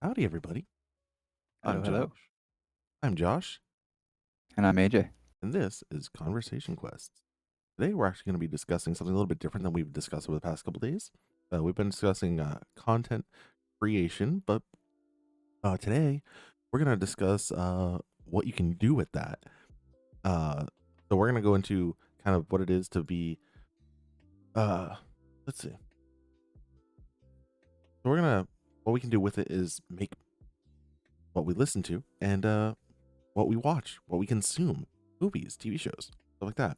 Howdy, everybody. Hello, I'm hello. Josh. I'm Josh, And I'm AJ. and this is Conversation Quests. Today, we're actually going to be discussing something a little bit different than we've discussed over the past couple days. We've been discussing content creation, but today we're going to discuss what you can do with that. So we're going to go into kind of what it is to be. Let's see. So what we can do with it is make what we listen to and what we watch, what we consume, movies, TV shows, stuff like that.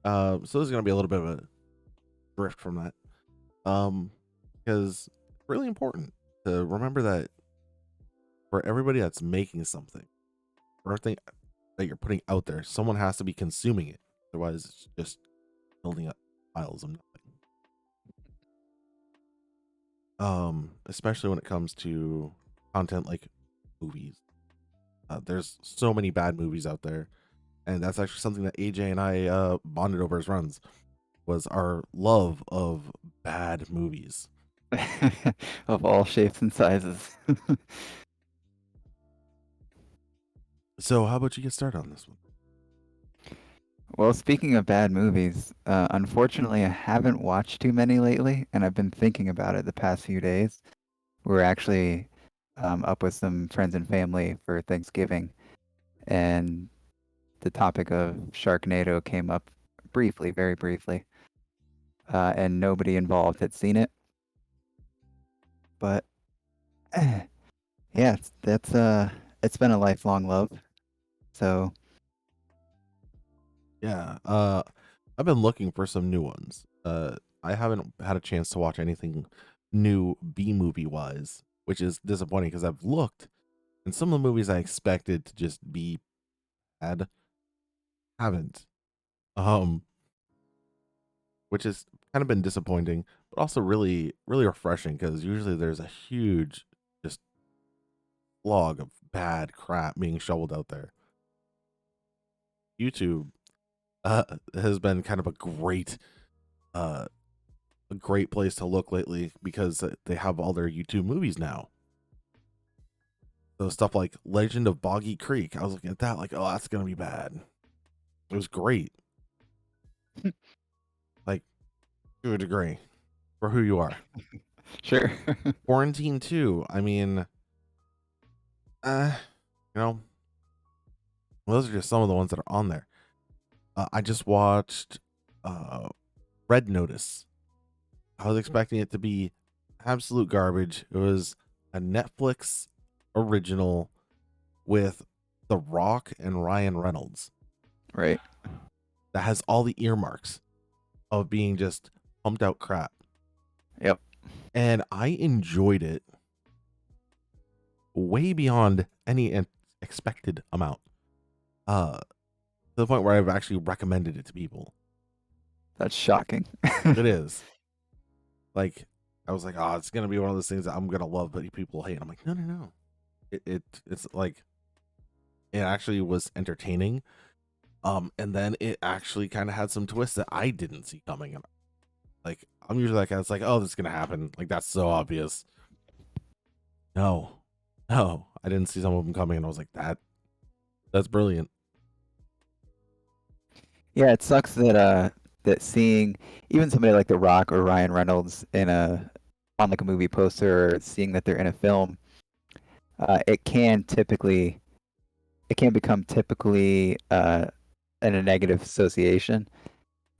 So this is gonna be a little bit of a drift from that. Because it's really important to remember that for everybody that's making something, for everything that you're putting out there, someone has to be consuming it. Otherwise, it's just building up piles of nothing. Especially when it comes to content like movies. There's so many bad movies out there, and that's actually something that AJ and I bonded over as runs was our love of bad movies. Of all shapes and sizes. So, how about you get started on this one? Well, speaking of bad movies, unfortunately, I haven't watched too many lately, and I've been thinking about it the past few days. We're actually up with some friends and family for Thanksgiving, and the topic of Sharknado came up briefly, very briefly, and nobody involved had seen it. But yeah, it's been a lifelong love. So Yeah, I've been looking for some new ones. I haven't had a chance to watch anything new B movie wise, which is disappointing because I've looked and some of the movies I expected to just be bad haven't. Um, which has kind of been disappointing, but also really, really refreshing because usually there's a huge just log of bad crap being shoveled out there. YouTube has been kind of uh a great place to look lately because they have all their YouTube movies now. So stuff like Legend of Boggy Creek, I was looking at that like, oh, that's gonna be bad. It was great, like to a degree for who you are. sure. Quarantine 2, I mean, uh, you know, those are just some of the ones that are on there. I just watched uh Red Notice. I was expecting it to be absolute garbage. It was a Netflix original with The Rock and Ryan Reynolds Right. that has all the earmarks of being just pumped out crap. Yep. And I enjoyed it way beyond any expected amount. To the point where I've actually recommended it to people. That's shocking. It is. Like, I was like, oh, it's gonna be one of those things that I'm gonna love, but people hate. I'm like, no, no, no. It's like it actually was entertaining. And then it actually kind of had some twists that I didn't see coming. And like, I'm usually like, it's like, oh, this is gonna happen. Like, that's so obvious. No, no, I didn't see some of them coming, and I was like, that's brilliant. Yeah, it sucks that seeing even somebody like The Rock or Ryan Reynolds in a on like a movie poster or seeing that they're in a film, it can become typically in a negative association.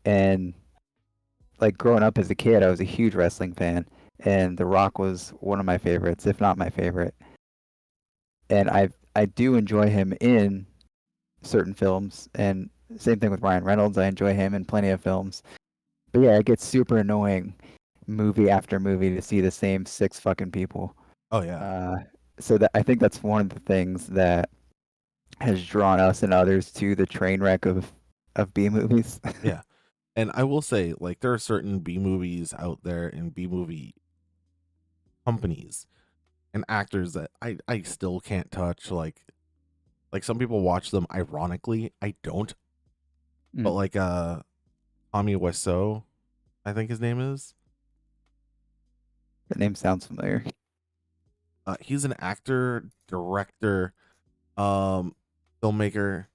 And like growing up as a kid, I was a huge wrestling fan, and The Rock was one of my favorites, if not my favorite. And I do enjoy him in certain films, and same thing with Ryan Reynolds. I enjoy him in plenty of films. But yeah, it gets super annoying movie after movie to see the same six fucking people. Oh yeah, Uh, so that I think that's one of the things that has drawn us and others to the train wreck of B movies. yeah. And I will say, like, there are certain B movies out there and B movie companies and actors that I still can't touch. Like some people watch them ironically. I don't. But Mm, like Tommy Wiseau, I think his name is. the name sounds familiar. He's an actor, director, um, filmmaker,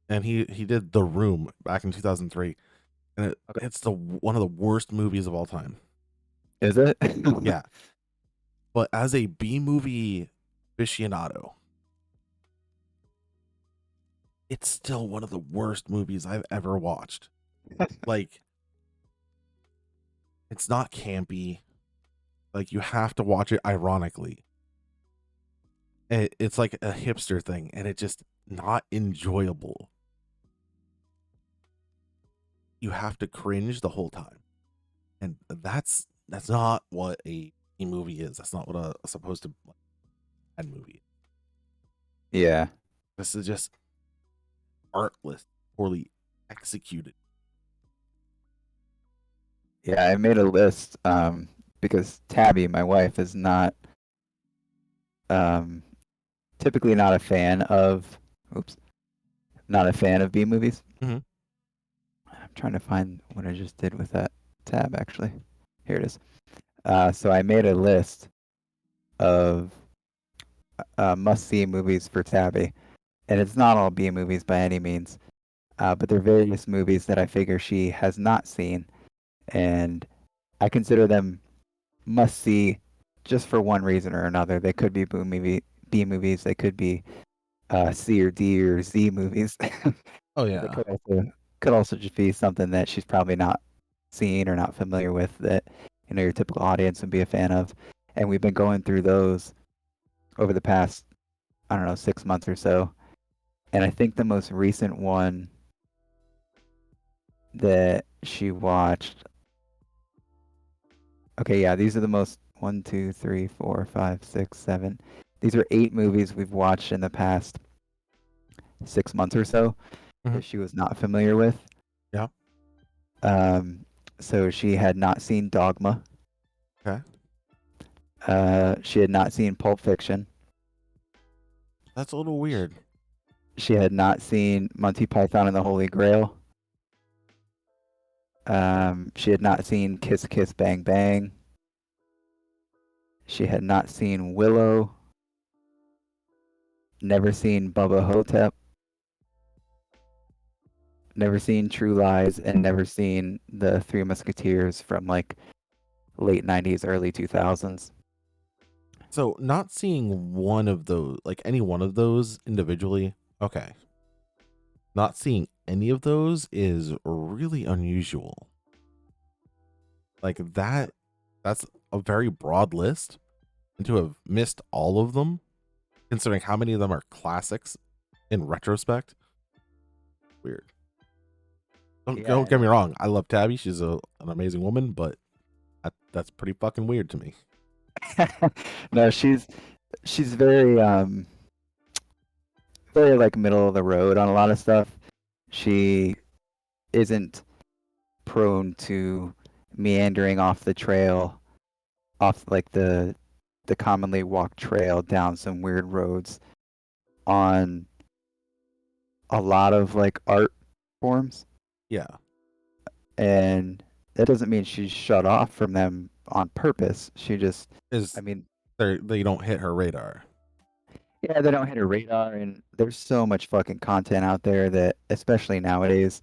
and he did The Room back in 2003, and Okay. it's the one of the worst movies of all time. Is it? Yeah, but as a B movie aficionado, it's still one of the worst movies I've ever watched. Like, it's not campy. Like, you have to watch it ironically. It's like a hipster thing, and it just not enjoyable. You have to cringe the whole time, and that's not what a movie is. That's not what a supposed to like, bad movie. Yeah. This is just artless, poorly executed. Yeah, I made a list because Tabby, my wife, is not um typically not a fan of oops, not a fan of B movies. Mm-hmm. I'm trying to find what I just did with that tab actually. Here it is. So I made a list of must-see movies for Tabby, and it's not all B movies by any means, but they're various movies that I figure she has not seen, and I consider them must-see just for one reason or another. They could be B movies. They could be C or D or Z movies. Oh But they yeah. could also just be something that she's probably not seen or not familiar with that your typical audience would be a fan of. And we've been going through those over the past, I don't know, 6 months or so. And I think the most recent one that she watched. Okay, yeah, these are the most 1, 2, 3, 4, 5, 6, 7. These are 8 movies we've watched in the past 6 months or so Mm-hmm. that she was not familiar with. Yeah. Um, so she had not seen Dogma. Okay. She had not seen Pulp Fiction. That's a little weird. She had not seen Monty Python and the Holy Grail. She had not seen Kiss Kiss Bang Bang. She had not seen Willow. Never seen Bubba Hotep. Never seen True Lies, and never seen the Three Musketeers from like late 90s, early 2000s. So not seeing one of those, like any one of those individually, okay. Not seeing any of those is really unusual. Like that's a very broad list, and to have missed all of them, considering how many of them are classics in retrospect, weird. Don't get Yeah. me wrong, I love Tabby. She's an amazing woman, but that's pretty fucking weird to me. No, she's very very like middle of the road on a lot of stuff. She isn't prone to meandering off the trail, off like the commonly walked trail down some weird roads on a lot of like art forms. Yeah, And that doesn't mean she's shut off from them on purpose. She just, I is mean, they don't hit her radar. yeah, they don't hit her radar, and there's so much fucking content out there that, especially nowadays,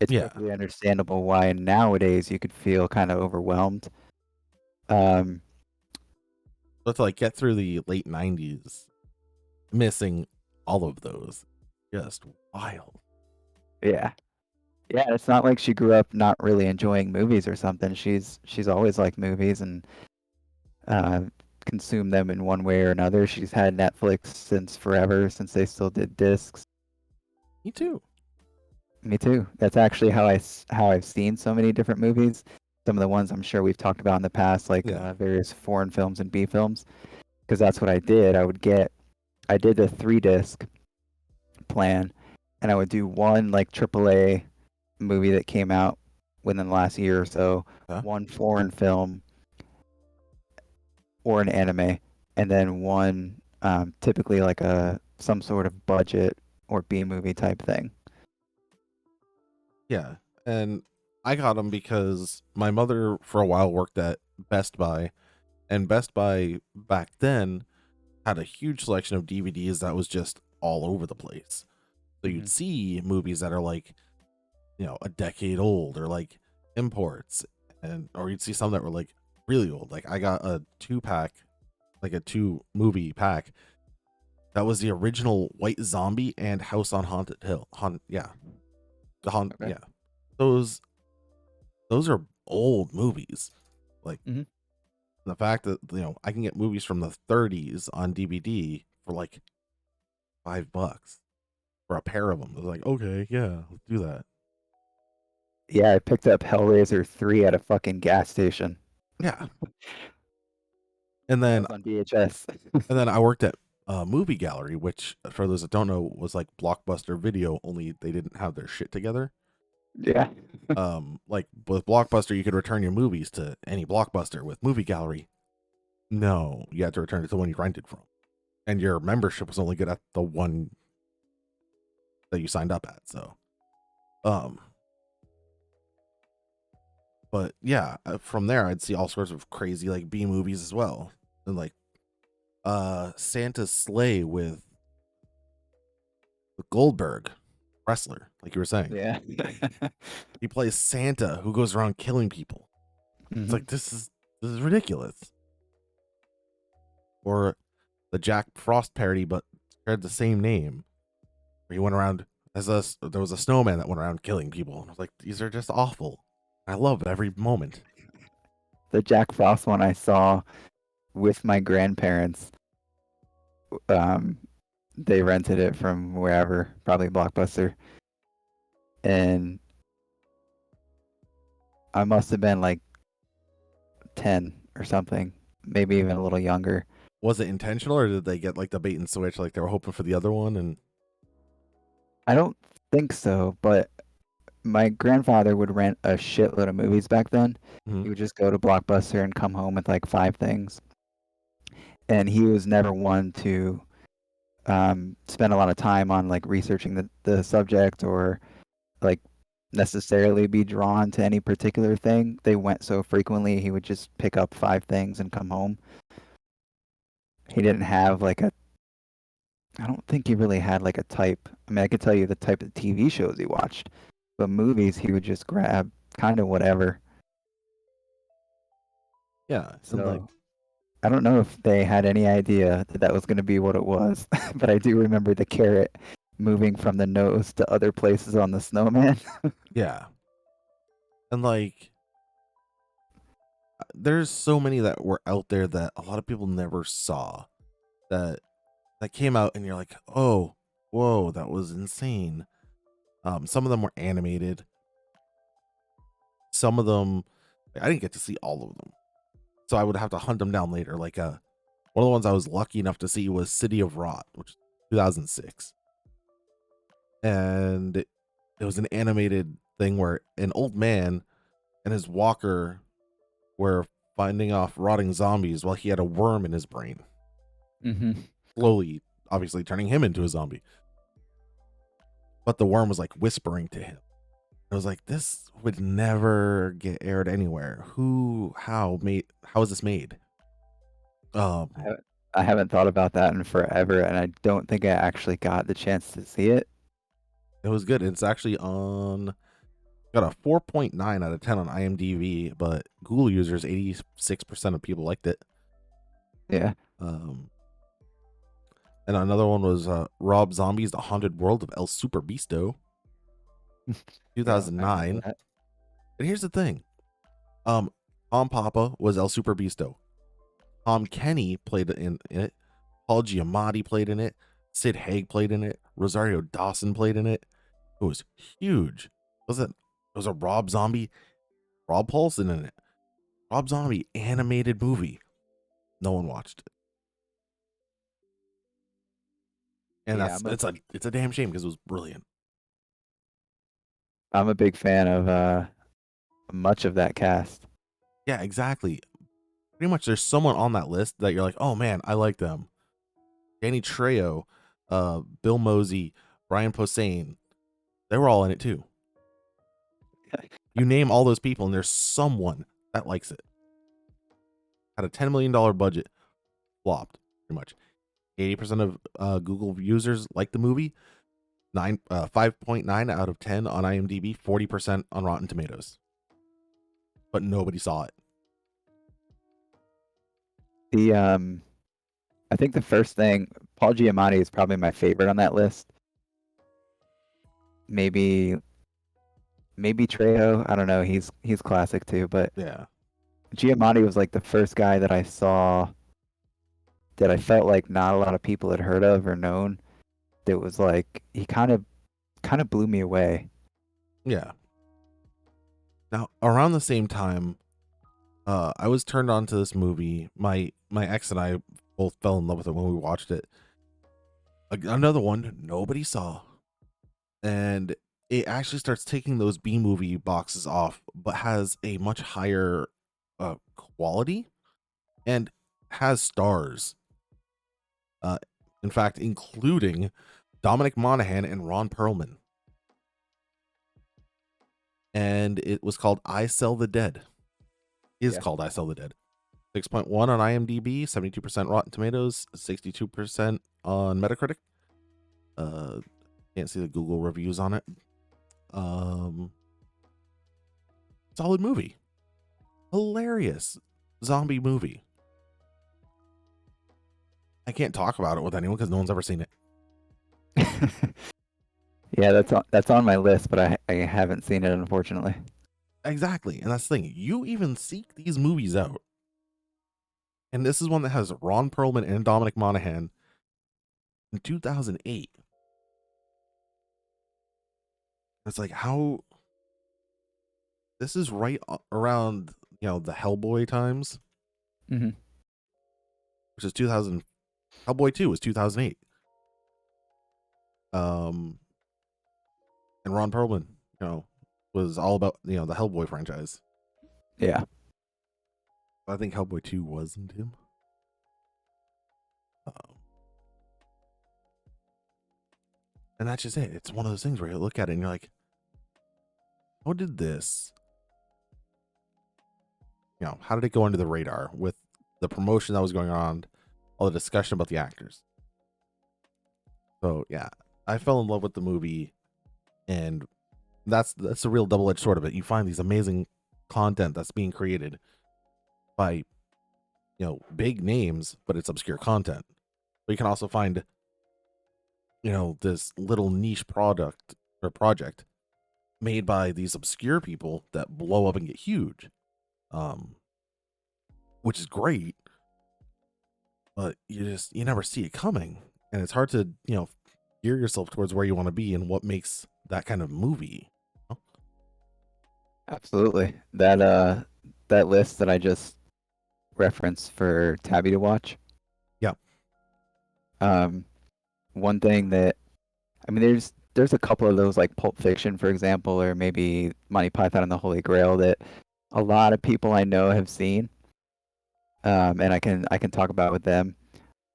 it's Yeah, perfectly understandable why nowadays you could feel kind of overwhelmed. Um, but to like get through the late '90s, missing all of those, just wild. yeah, yeah. It's not like she grew up not really enjoying movies or something. She's always liked movies and uh, consumed them in one way or another. She's had Netflix since forever, since they still did discs. Me too. Me too. That's actually how I've seen so many different movies. Some of the ones I'm sure we've talked about in the past, like Yeah. various foreign films and B films, because that's what I did. I did the 3 disc plan, and I would do one like AAA movie that came out within the last year or so, Huh? one foreign film or an anime, and then one typically like a some sort of budget or B movie type thing. Yeah. And I got them because my mother for a while worked at Best Buy, And Best Buy back then had a huge selection of DVDs that was just all over the place. So Hmm. you'd see movies that are like, a decade old, or like imports, and or you'd see some that were like really old. Like I got a 2-pack, like a 2-movie pack that was the original White Zombie and House on Haunted Hill. Yeah, Okay. yeah. Those those are old movies. Like Hmm. the fact that I can get movies from the 30s on DVD for like $5 for a pair of them. I was like, okay, yeah, let's do that. Yeah, I picked up Hellraiser 3 at a fucking gas station. Yeah, and That then was on VHS. I worked at a movie gallery, which for those that don't know was like Blockbuster Video, only they didn't have their shit together. Yeah. Like with Blockbuster, you could return your movies to any Blockbuster. With Movie Gallery, no, you had to return it to the one you rented from, and your membership was only good at the one that you signed up at. So, um, but yeah, from there I'd see all sorts of crazy like B movies as well, and like Santa's Sleigh with Goldberg, wrestler, like you were saying. Yeah. He plays Santa who goes around killing people. It's Hmm. like this is ridiculous. Or the Jack Frost parody, but shared the same name. Where he went around there was a snowman that went around killing people. And I was like, these are just awful. I love every moment. The Jack Frost one I saw with my grandparents. Um, they rented it from wherever, probably Blockbuster, and I must have been like 10 or something, maybe even a little younger. Was it intentional, or did they get like the bait and switch, like they were hoping for the other one? And I don't think so, but my grandfather would rent a shitload of movies back then. He Mhm. would just go to Blockbuster and come home with like 5 things. And he was never one to spend a lot of time on like researching the subject or like necessarily be drawn to any particular thing. They went so frequently, he would just pick up 5 things and come home. He didn't have like a, I don't think he really had like a type. I mean, I could tell you the type of TV shows he watched, but movies, he would just grab kind of whatever. Yeah, and like So I don't know if they had any idea that that was going to be what it was, but I do remember the carrot moving from the nose to other places on the snowman. yeah, and like there's so many that were out there that a lot of people never saw that came out, and you're like, oh, whoa, that was insane. Some of them were animated. Some of them I didn't get to see all of them, so I would have to hunt them down later. Like one of the ones I was lucky enough to see was City of Rot, which is 2006, and it was an animated thing where an old man and his walker were finding off rotting zombies while he had a worm in his brain, Hmm. slowly, obviously turning him into a zombie. But the worm was like whispering to him. I was like, this would never get aired anywhere. How is this made? I Um, haven't, I haven't thought about that in forever, and I don't think I actually got the chance to see it. it was good. It's actually on got a 4.9 out of 10 on IMDb, but Google users 86% of people liked it. Yeah. Um, and another one was Rob Zombie's The Haunted World of El Super Bisto, Yeah, I remember 2009. that. And here's the thing. Um, Tom Papa was El Super Bisto. Tom Kenny played in it. Paul Giamatti played in it. Sid Haig played in it. Rosario Dawson played in it. It was huge. It was a Rob Zombie, Rob Paulson in it. Rob Zombie animated movie. No one watched it. And Yeah, it's a damn shame because it was brilliant. I'm a big fan of much of that cast. Yeah, exactly. Pretty much there's someone on that list that you're like, oh man, I like them. Danny Trejo, Bill Mosey, Brian Posehn, they were all in it too. You name all those people and there's someone that likes it. had a $10 million budget, flopped pretty much. 80% of Google users liked the movie. 5.9 out of 10 on IMDb, 40% on Rotten Tomatoes. But nobody saw it. I think the first thing, Paul Giamatti is probably my favorite on that list. Maybe Trejo. I don't know. He's classic too, but Yeah. Giamatti was like the first guy that I saw that I felt like not a lot of people had heard of or known. That was like he kind of blew me away. Yeah. Now, around the same time, I was turned on to this movie. My ex and I both fell in love with it when we watched it. Another one nobody saw, and it actually starts taking those B movie boxes off, but has a much higher quality and has stars. In fact, including Dominic Monaghan and Ron Perlman. And it was called I Sell the Dead. Is called I Sell the Dead. 6.1 on IMDb, 72% Rotten Tomatoes, 62% on Metacritic. Can't see the Google reviews on it. Solid movie. Hilarious zombie movie. I can't talk about it with anyone because no one's ever seen it. Yeah, that's on my list, but I haven't seen it, unfortunately. Exactly. And that's the thing. You even seek these movies out. And this is one that has Ron Perlman and Dominic Monaghan in 2008. It's like, how this is right around, the Hellboy times, Mm-hmm. which is 2000. Hellboy 2 was 2008. And Ron Perlman, was all about, the Hellboy franchise. Yeah. I think Hellboy 2 wasn't him. And that's just it. It's one of those things where you look at it and you're like, how did this, how did it go under the radar with the promotion that was going on, all the discussion about the actors? So yeah, I fell in love with the movie, and that's a real double-edged sword of it. You find these amazing content that's being created by, big names, but it's obscure content. But you can also find, this little niche product or project made by these obscure people that blow up and get huge, which is great, but you never see it coming, and it's hard to gear yourself towards where you want to be and what makes that kind of movie. Absolutely. That list that I just referenced for Tabby to watch. Yeah. One thing that there's a couple of those, like Pulp Fiction, for example, or maybe Monty Python and the Holy Grail, that a lot of people I know have seen. And I can talk about with them,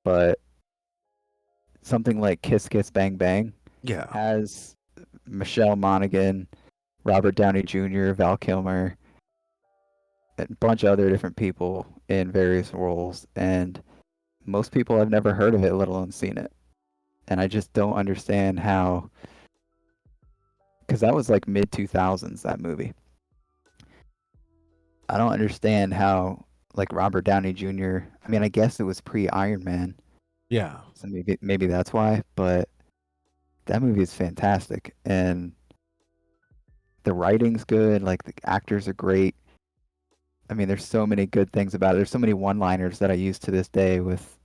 but something like Kiss Kiss Bang Bang has Michelle Monaghan, Robert Downey Jr., Val Kilmer, a bunch of other different people in various roles, and most people have never heard of it, let alone seen it. And I just don't understand how, because that was like mid 2000s, that movie. I don't understand how, like, Robert Downey Jr. I guess it was pre Iron Man. Yeah. So maybe that's why, but that movie is fantastic, and the writing's good, like the actors are great. There's so many good things about it. There's so many one-liners that I use to this day with,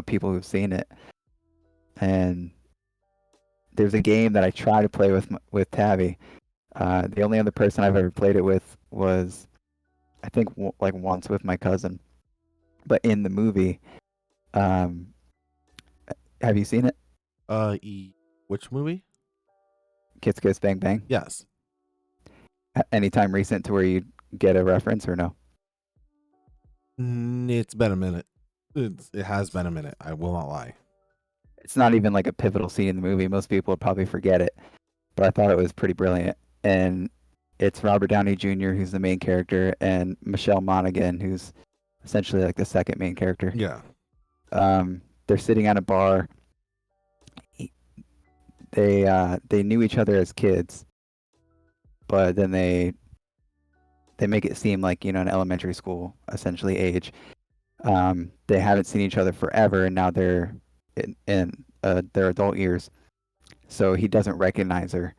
people who've seen it. And there's a game that I try to play with Tabby. The only other person I've ever played it with was, I think, like once with my cousin. But in the movie, have you seen it? Which movie? Kiss Kiss Bang Bang? Yes. Anytime recent to where you get a reference, or no? It's been a minute. It has been a minute. I will not lie. It's not even like a pivotal scene in the movie. Most people would probably forget it, but I thought it was pretty brilliant. And it's Robert Downey Jr., who's the main character, and Michelle Monaghan, who's essentially like the second main character. Yeah. They're sitting at a bar. He- they knew each other as kids, but then they make it seem like, an elementary school essentially age. They haven't seen each other forever, and now they're in their adult years. So he doesn't recognize her.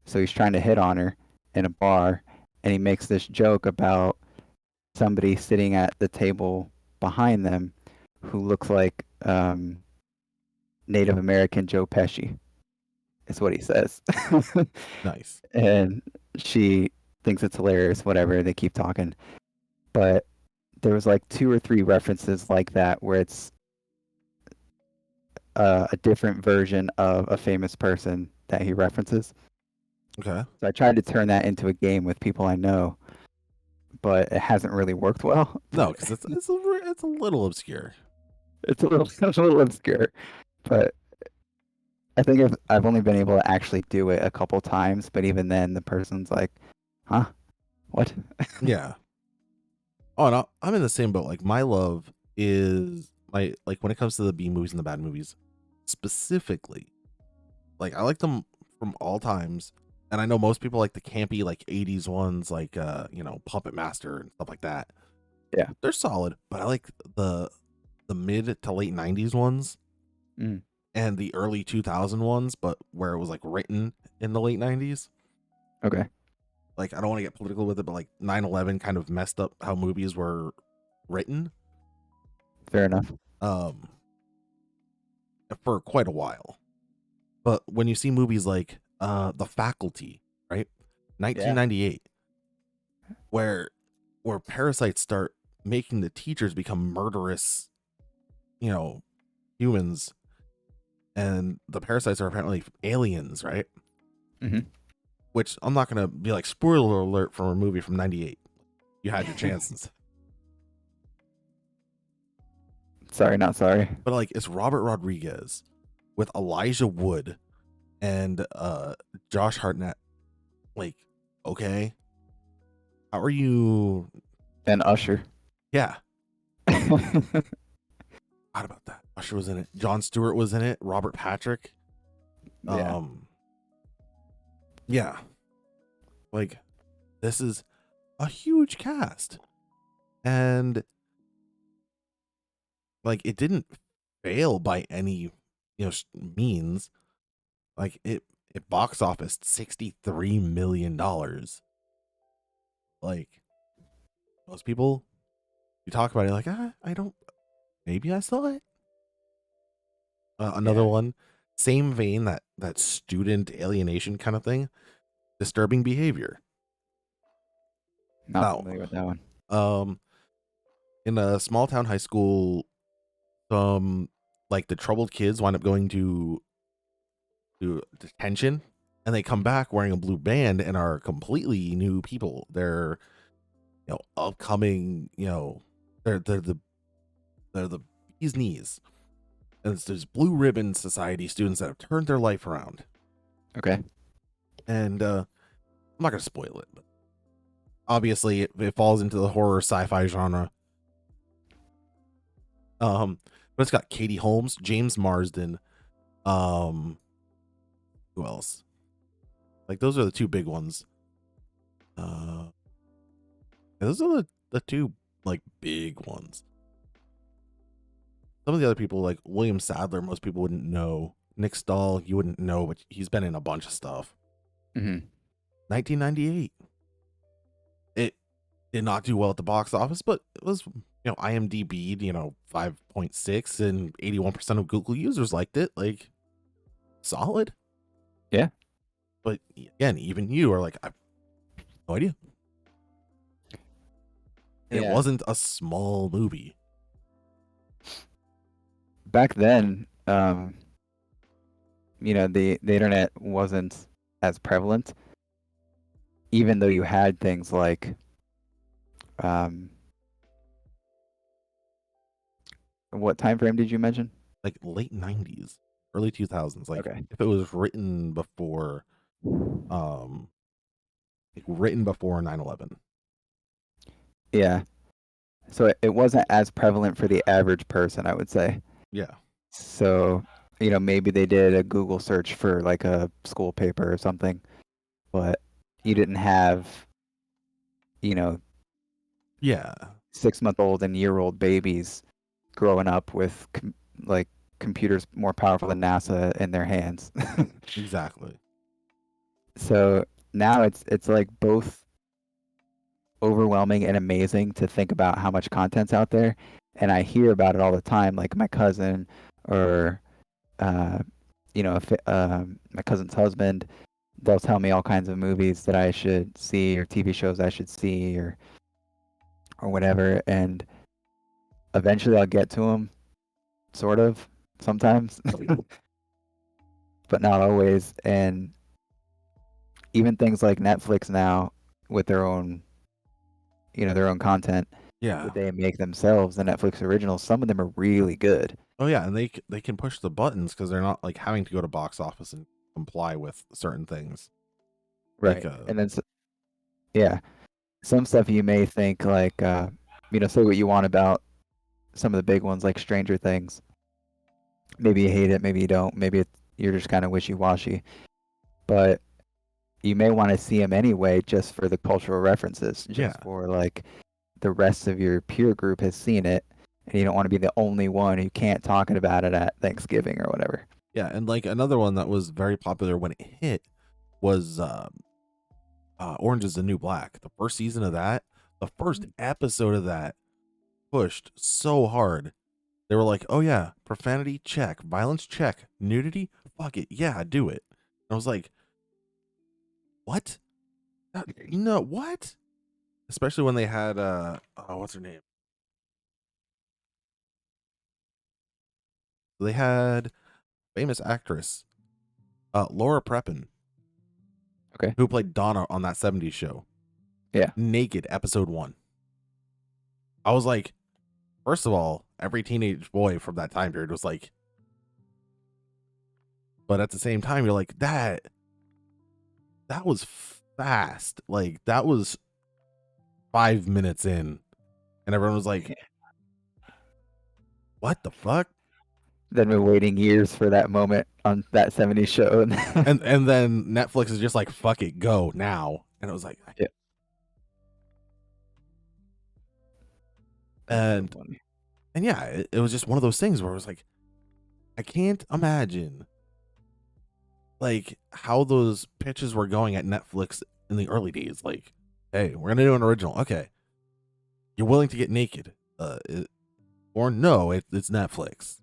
So he's trying to hit on her in a bar, and he makes this joke about somebody sitting at the table behind them who looks like Native American Joe Pesci. Is what he says. Nice. And she thinks it's hilarious. Whatever. They keep talking, but there was like two or three references like that where it's a different version of a famous person that he references. Okay. So I tried to turn that into a game with people I know, but it hasn't really worked well. No, But because it's a little obscure. it's a little it's a little obscure. But I think I've only been able to actually do it a couple times. But even then, the person's like, "Huh? What?" Yeah. Oh, and I'm in the same boat. Like my love is my like when it comes to the B movies and the bad movies, specifically. Like I like them from all times, and I know most people like the campy like '80s ones, like Puppet Master and stuff like that. Yeah. They're solid, but I like the mid to late '90s ones Mm, and the early 2000 ones, but where it was like written in the late '90s. okay. Like I don't want to get political with it, but like 9/11 kind of messed up how movies were written. Fair enough. Um, for quite a while. But when you see movies like The Faculty, right? Yeah. 1998, where parasites start making the teachers become murderous, you know, humans, and the parasites are apparently aliens, right? Hmm. Which I'm not gonna be like spoiler alert from a movie from '98. You had your chances, Sorry, not sorry. but like it's Robert Rodriguez with Elijah Wood and Josh Hartnett. Like, okay, how are you? And Usher. Yeah, forgot about that. Usher was in it. Jon Stewart was in it. Robert Patrick. Yeah. Yeah, like this is a huge cast, and like it didn't fail by any means. Like it box office $63 million. Like most people, you talk about it like I don't. Maybe I saw it. Another Yeah. one, same vein, that student alienation kind of thing. Disturbing Behavior. Not Now, familiar with that one. um, in a small town high school, like the troubled kids wind up going to detention, and they come back wearing a blue band and are completely new people. They're upcoming. They're the bee's knees. And there's blue ribbon society students that have turned their life around. Okay. And I'm not gonna spoil it, but obviously it falls into the horror sci-fi genre. But it's got Katie Holmes, James Marsden, um, who else? Like those are the two big ones. Uh, those are the two like big ones. Some of the other people, like William Sadler, most people wouldn't know. Nick Stahl, you wouldn't know, but he's been in a bunch of stuff. Hmm. 1998. It did not do well at the box office, but it was, IMDb, 5.6, and 81% of Google users liked it. Like, solid. Yeah. But again, even you are like, I have no idea. And it Yeah. wasn't a small movie. Back then, the internet wasn't as prevalent, even though you had things like, um, what time frame did you mention? Like late 90s, early 2000s. Like, Okay. if it was written before, um, written before 9/11. Yeah. So it wasn't as prevalent for the average person, I would say. Yeah. So, maybe they did a Google search for like a school paper or something, but you didn't have, you know, Yeah. 6-month-old and year-old babies growing up with like computers more powerful than NASA in their hands. Exactly. So now it's like both overwhelming and amazing to think about how much content's out there. And I hear about it all the time, like my cousin or uh, my cousin's husband. They'll tell me all kinds of movies that I should see or TV shows I should see or whatever. And eventually I'll get to them, sort of, sometimes, but not always. And even things like Netflix now with their own content Yeah. that they make themselves, the Netflix originals, some of them are really good. Oh yeah, and they can push the buttons because they're not like having to go to box office and comply with certain things. Like Right. And then, yeah, some stuff you may think like, say what you want about some of the big ones like Stranger Things. Maybe you hate it, maybe you don't, maybe you're just kind of wishy-washy. But you may want to see them anyway just for the cultural references, yeah. just for like the rest of your peer group has seen it, and you don't want to be the only one who can't talk about it at Thanksgiving or whatever. Yeah, and like another one that was very popular when it hit was Orange is the New Black. The first season of that, the first episode of that pushed so hard. They were like, "Oh yeah, profanity check, violence check, nudity, fuck it, yeah, do it." And I was like, "What? No, what?" Especially when they had oh, what's her name? They had famous actress Laura Prepon, Okay. who played Donna on that '70s show. Yeah. Naked, episode 1. I was like, first of all, every teenage boy from that time period was like, but at the same time, you're like, that was fast. Like that was 5 minutes in, and everyone was like, "What the fuck?" Then we're waiting years for that moment on that '70s show. And then Netflix is just like, "Fuck it, go now." And it was like, Yeah, that's so and funny. and yeah, it was just one of those things where it was like, I can't imagine like how those pitches were going at Netflix in the early days. Like, hey, we're gonna do an original. Okay, you're willing to get naked, or no? It's Netflix.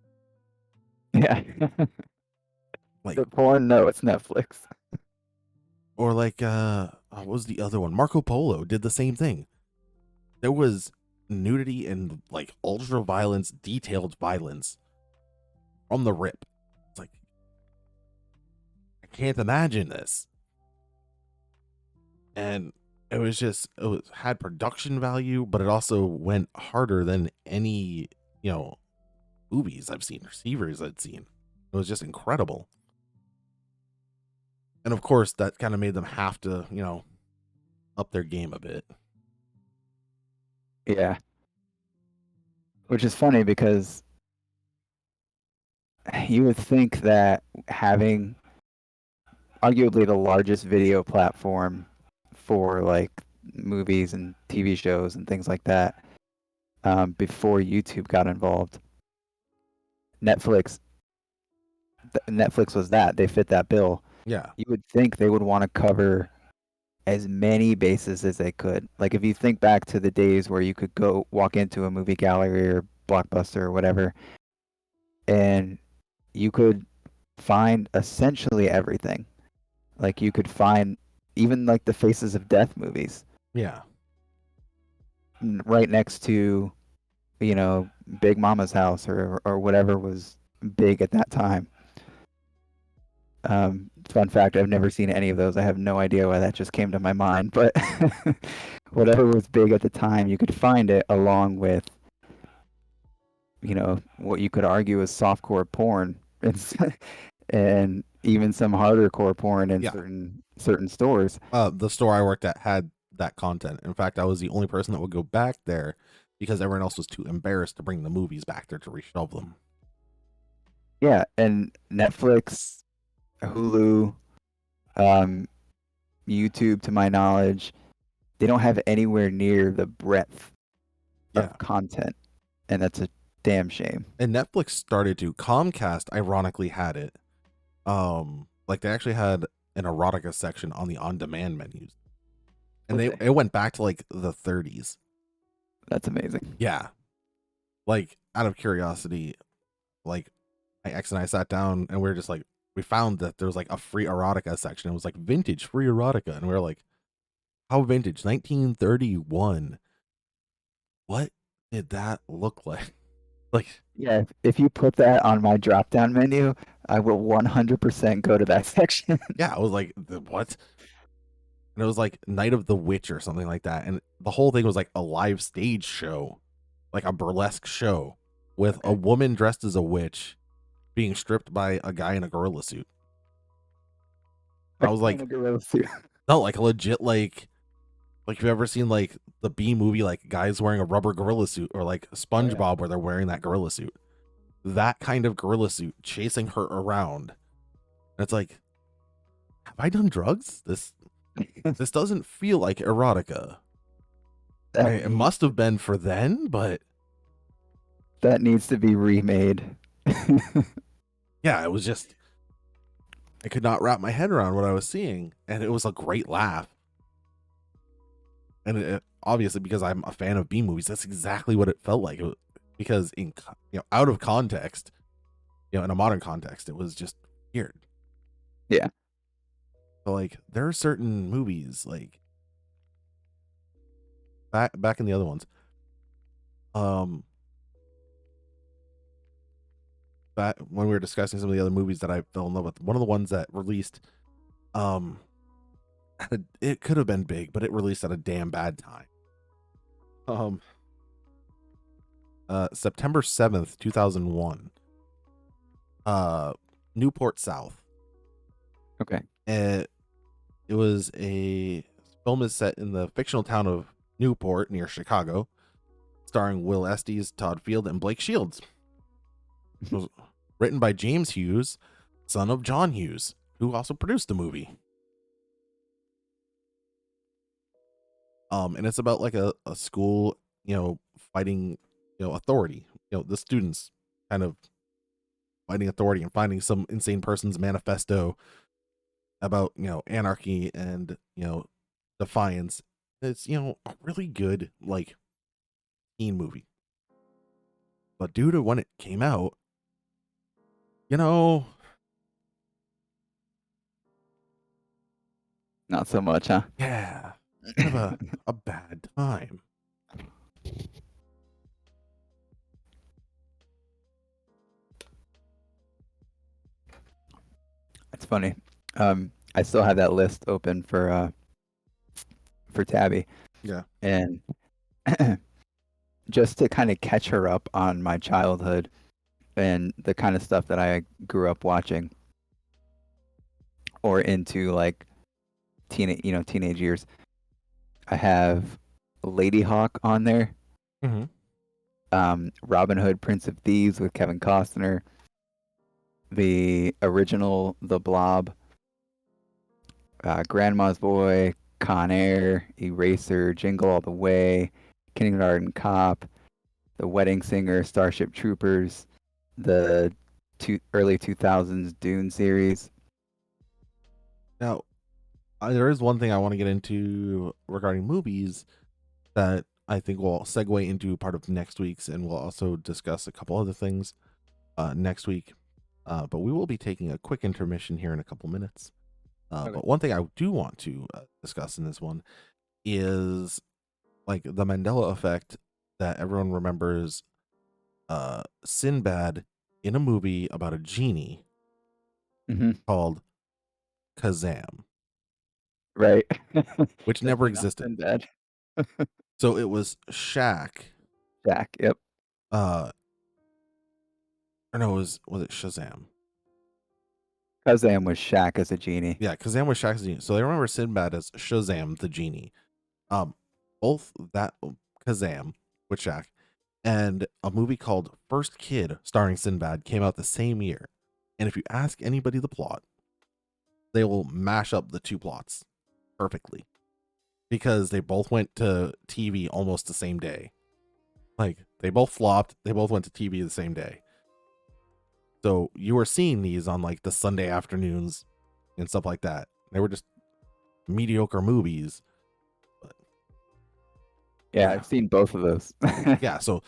Yeah. Like, The porn? No, it's Netflix. or like, what was the other one? Marco Polo did the same thing. There was nudity and like ultra violence, detailed violence from the rip. It's like, I can't imagine this. And it had production value, but it also went harder than any, you know, movies I've seen, receivers I'd seen. It was just incredible. And of course, that kind of made them have to, up their game a bit. Yeah. Which is funny because you would think that having arguably the largest video platform for like movies and TV shows and things like that, before YouTube got involved, Netflix Netflix was that. They fit that bill. Yeah. You would think they would want to cover as many bases as they could. Like if you think back to the days where you could go walk into a movie gallery or Blockbuster or whatever, and you could find essentially everything. Like you could find even like the Faces of Death movies Yeah. right next to, you know, Big Mama's house or whatever was big at that time. Fun fact, I've never seen any of those. I have no idea why that just came to my mind, but whatever was big at the time, you could find it along with, what you could argue is softcore porn and even some hardcore core porn in Yeah. certain stores. The store I worked at had that content. In fact, I was the only person that would go back there because everyone else was too embarrassed to bring the movies back there to reshelve them. Yeah, and Netflix, Hulu, um, YouTube, to my knowledge, they don't have anywhere near the breadth Yeah. of content, and that's a damn shame. And Netflix started to. Comcast ironically had it. Like they actually had an erotica section on the on-demand menus. And it went back to like the 30s. That's amazing. Yeah. Like out of curiosity, like my ex and I sat down and we were just like, we found that there was like a free erotica section. It was like vintage free erotica. And we were like, how vintage? 1931. What did that look like? Like, Yeah, if you put that on my drop-down menu, I will 100% go to that section. yeah, I was like, what? And it was like Night of the Witch or something like that. And the whole thing was like a live stage show, like a burlesque show with a woman dressed as a witch being stripped by a guy in a gorilla suit. I was like, no, like a legit, like you've ever seen like the B movie, like guys wearing a rubber gorilla suit, or like SpongeBob where they're wearing that gorilla suit, that kind of gorilla suit chasing her around. And it's like, have I done drugs? This doesn't feel like erotica. It must have been for then, but that needs to be remade. yeah, it was just, I could not wrap my head around what I was seeing, and it was a great laugh. And obviously, because I'm a fan of B movies, that's exactly what it felt like. Because in out of context, in a modern context, it was just weird. Yeah. But like, there are certain movies like back in the other ones. Back when we were discussing some of the other movies that I fell in love with, one of the ones that released, it could have been big, but it released at a damn bad time. September 7th, 2001. Newport South. Okay. It was a film is set in the fictional town of Newport near Chicago, starring Will Estes, Todd Field, and Blake Shields. It was written by James Hughes, son of John Hughes, who also produced the movie. And it's about like a school, fighting, authority, the students kind of fighting authority and finding some insane person's manifesto about, anarchy and, defiance. It's, a really good, like, teen movie. But due to when it came out, not so much, huh? Yeah, kind of a bad time. It's funny. I still have that list open for Tabby. Yeah. And just to kind of catch her up on my childhood and the kind of stuff that I grew up watching or into like teenage years. I have Lady Hawk on there. Mm-hmm. Robin Hood, Prince of Thieves with Kevin Costner. The original The Blob. Grandma's Boy, Con Air, Eraser, Jingle All the Way, Kindergarten Cop, The Wedding Singer, Starship Troopers, the early 2000s Dune series. Now, there is one thing I want to get into regarding movies that I think will segue into part of next week's, and we'll also discuss a couple other things next week. But we will be taking a quick intermission here in a couple minutes. Okay. But one thing I do want to discuss in this one is like the Mandela effect that everyone remembers Sinbad in a movie about a genie called Kazam. Right. Which never existed. Sinbad. So it was Shaq. Shaq, yep. Or no, was it Shazam? Kazam was Shaq as a genie. Yeah, Kazam was Shaq as a genie. So they remember Sinbad as Shazam the genie. Both that Kazam with Shaq, and a movie called First Kid starring Sinbad came out the same year. And if you ask anybody the plot, they will mash up the two plots perfectly because they both went to TV almost the same day. Like they both flopped, they both went to TV the same day. So you were seeing these on like the Sunday afternoons and stuff like that. They were just mediocre movies. But Yeah, I've seen both of those. yeah, so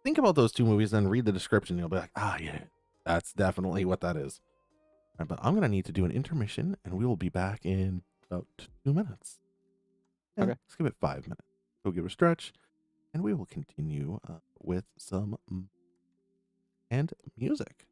think about those two movies and read the description. You'll be like, ah, yeah, that's definitely what that is. All right, but I'm going to need to do an intermission and we will be back in about 2 minutes. Yeah, Okay. let's give it 5 minutes. Go give it a stretch and we will continue with some and music.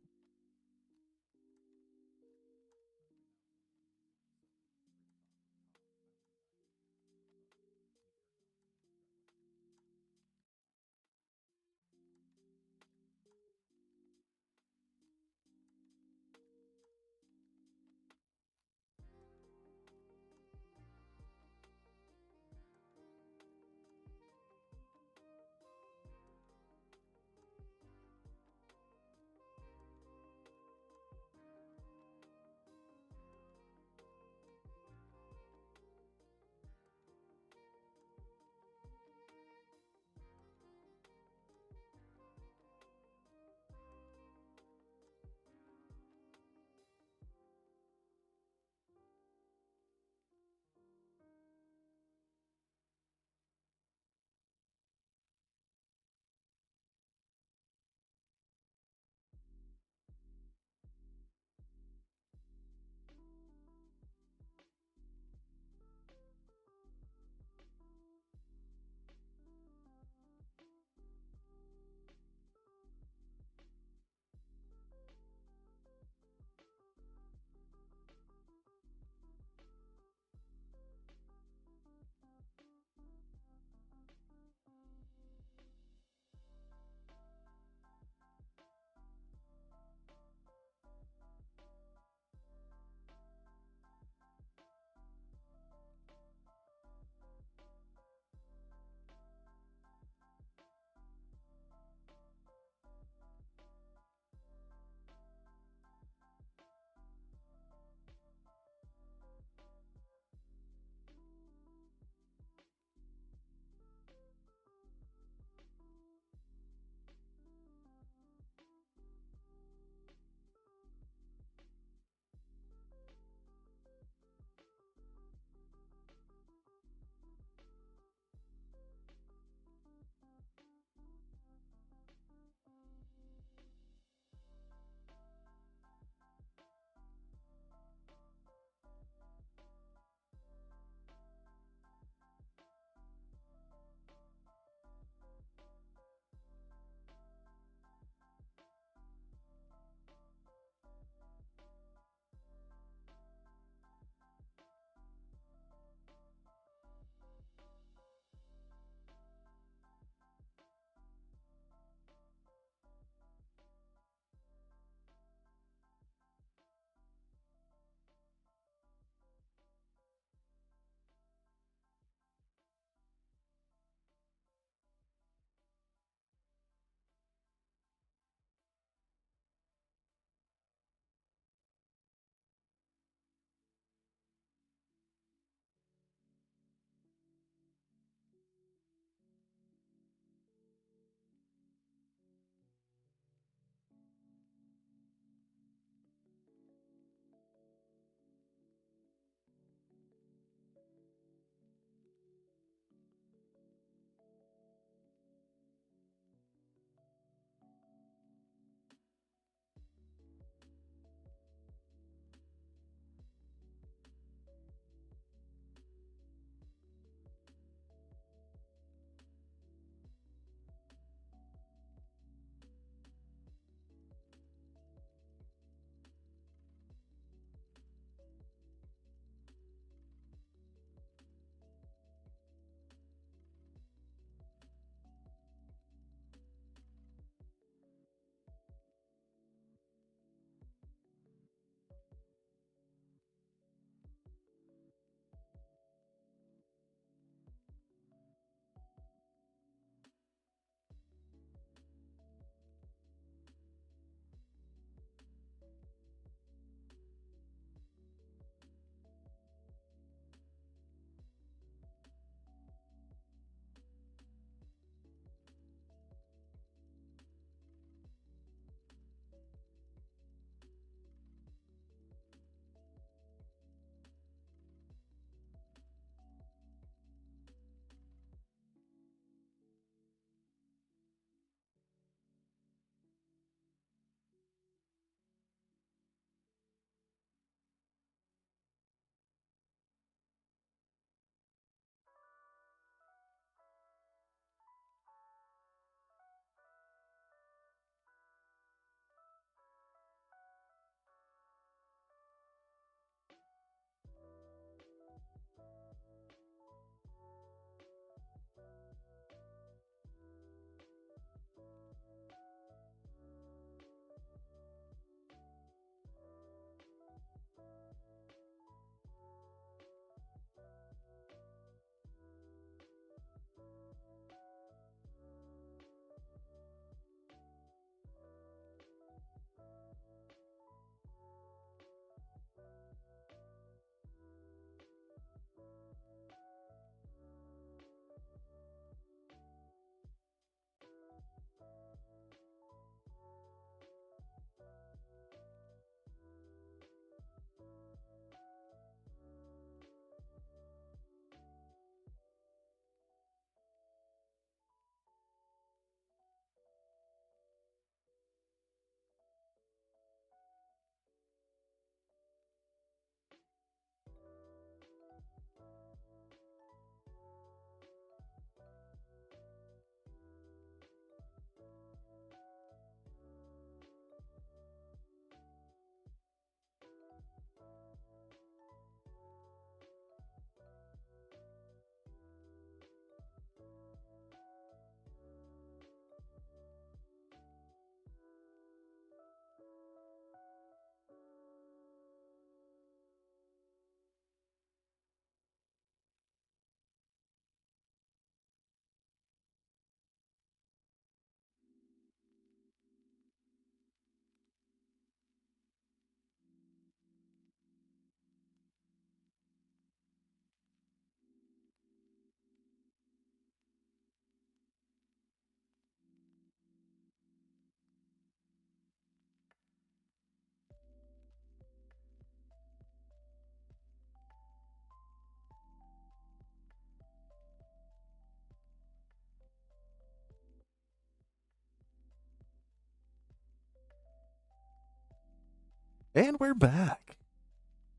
And we're back.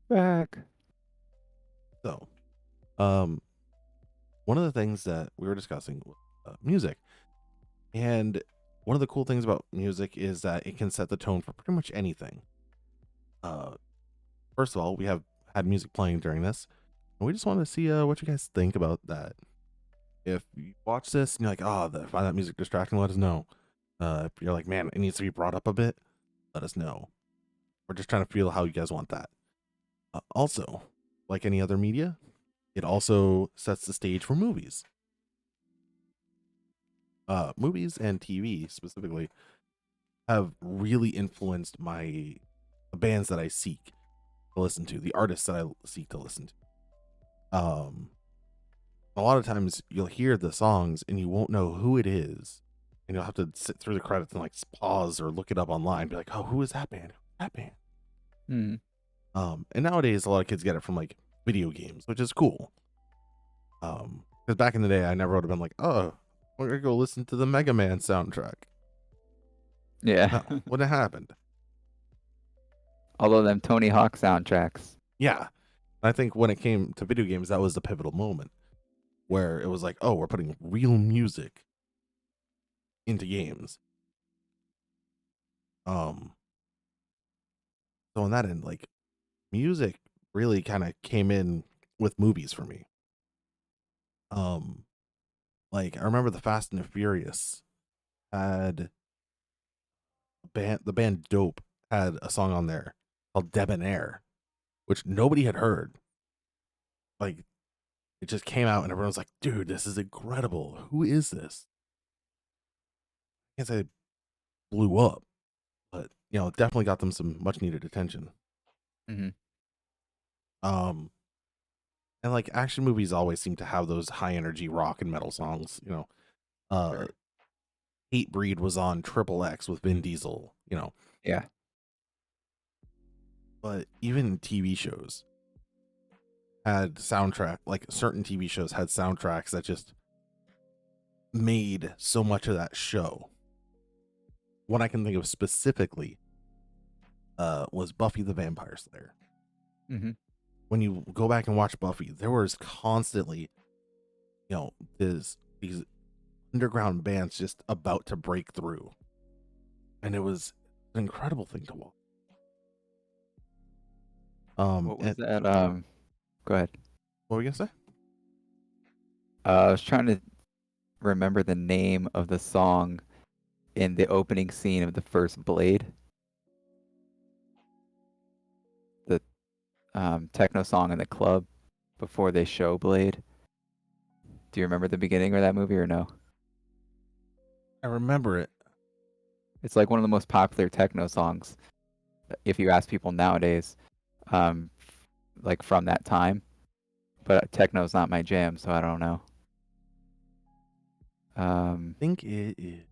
Back. So, one of the things that we were discussing was music. And one of the cool things about music is that it can set the tone for pretty much anything. Uh, First of all, we have had music playing during this, and we just want to see what you guys think about that. If you watch this and you're like, oh, find that music distracting, let us know. If you're like, man, it needs to be brought up a bit, let us know. We're just trying to feel how you guys want that. Also, like any other media, it also sets the stage for movies. Movies and TV specifically have really influenced my bands that I seek to listen to, the artists that I seek to listen to. A lot of times you'll hear the songs and you won't know who it is, and you'll have to sit through the credits and like pause or look it up online, be like, oh, who is that band? That band. Mm. And nowadays a lot of kids get it from like video games, which is cool. Because back in the day, I never would have been like, oh, we're gonna go listen to the Mega Man soundtrack. Yeah. No, wouldn't have happened. Although them Tony Hawk soundtracks. Yeah. I think when it came to video games, that was the pivotal moment where it was like, oh, we're putting real music into games. So on that end, like music really kind of came in with movies for me. Like I remember the Fast and the Furious had the band Dope had a song on there called Debonair, which nobody had heard. Like it just came out and everyone was like, dude, this is incredible. Who is this? I can't say it blew up, but it definitely got them some much needed attention. Mm-hmm. And like action movies always seem to have those high energy rock and metal songs. Sure. Hate Breed was on Triple X with Vin Diesel. Yeah. But even TV shows had soundtrack. Like certain TV shows had soundtracks that just made so much of that show. One I can think of specifically was Buffy the Vampire Slayer. Mm-hmm. When you go back and watch Buffy, there was constantly, these underground bands just about to break through, and it was an incredible thing to watch. What was that? Go ahead. What were you gonna say? I was trying to remember the name of the song in the opening scene of the first Blade. The techno song in the club before they show Blade. Do you remember the beginning of that movie or no? I remember it. It's like one of the most popular techno songs if you ask people nowadays, like from that time. But techno's not my jam, so I don't know. I think it is.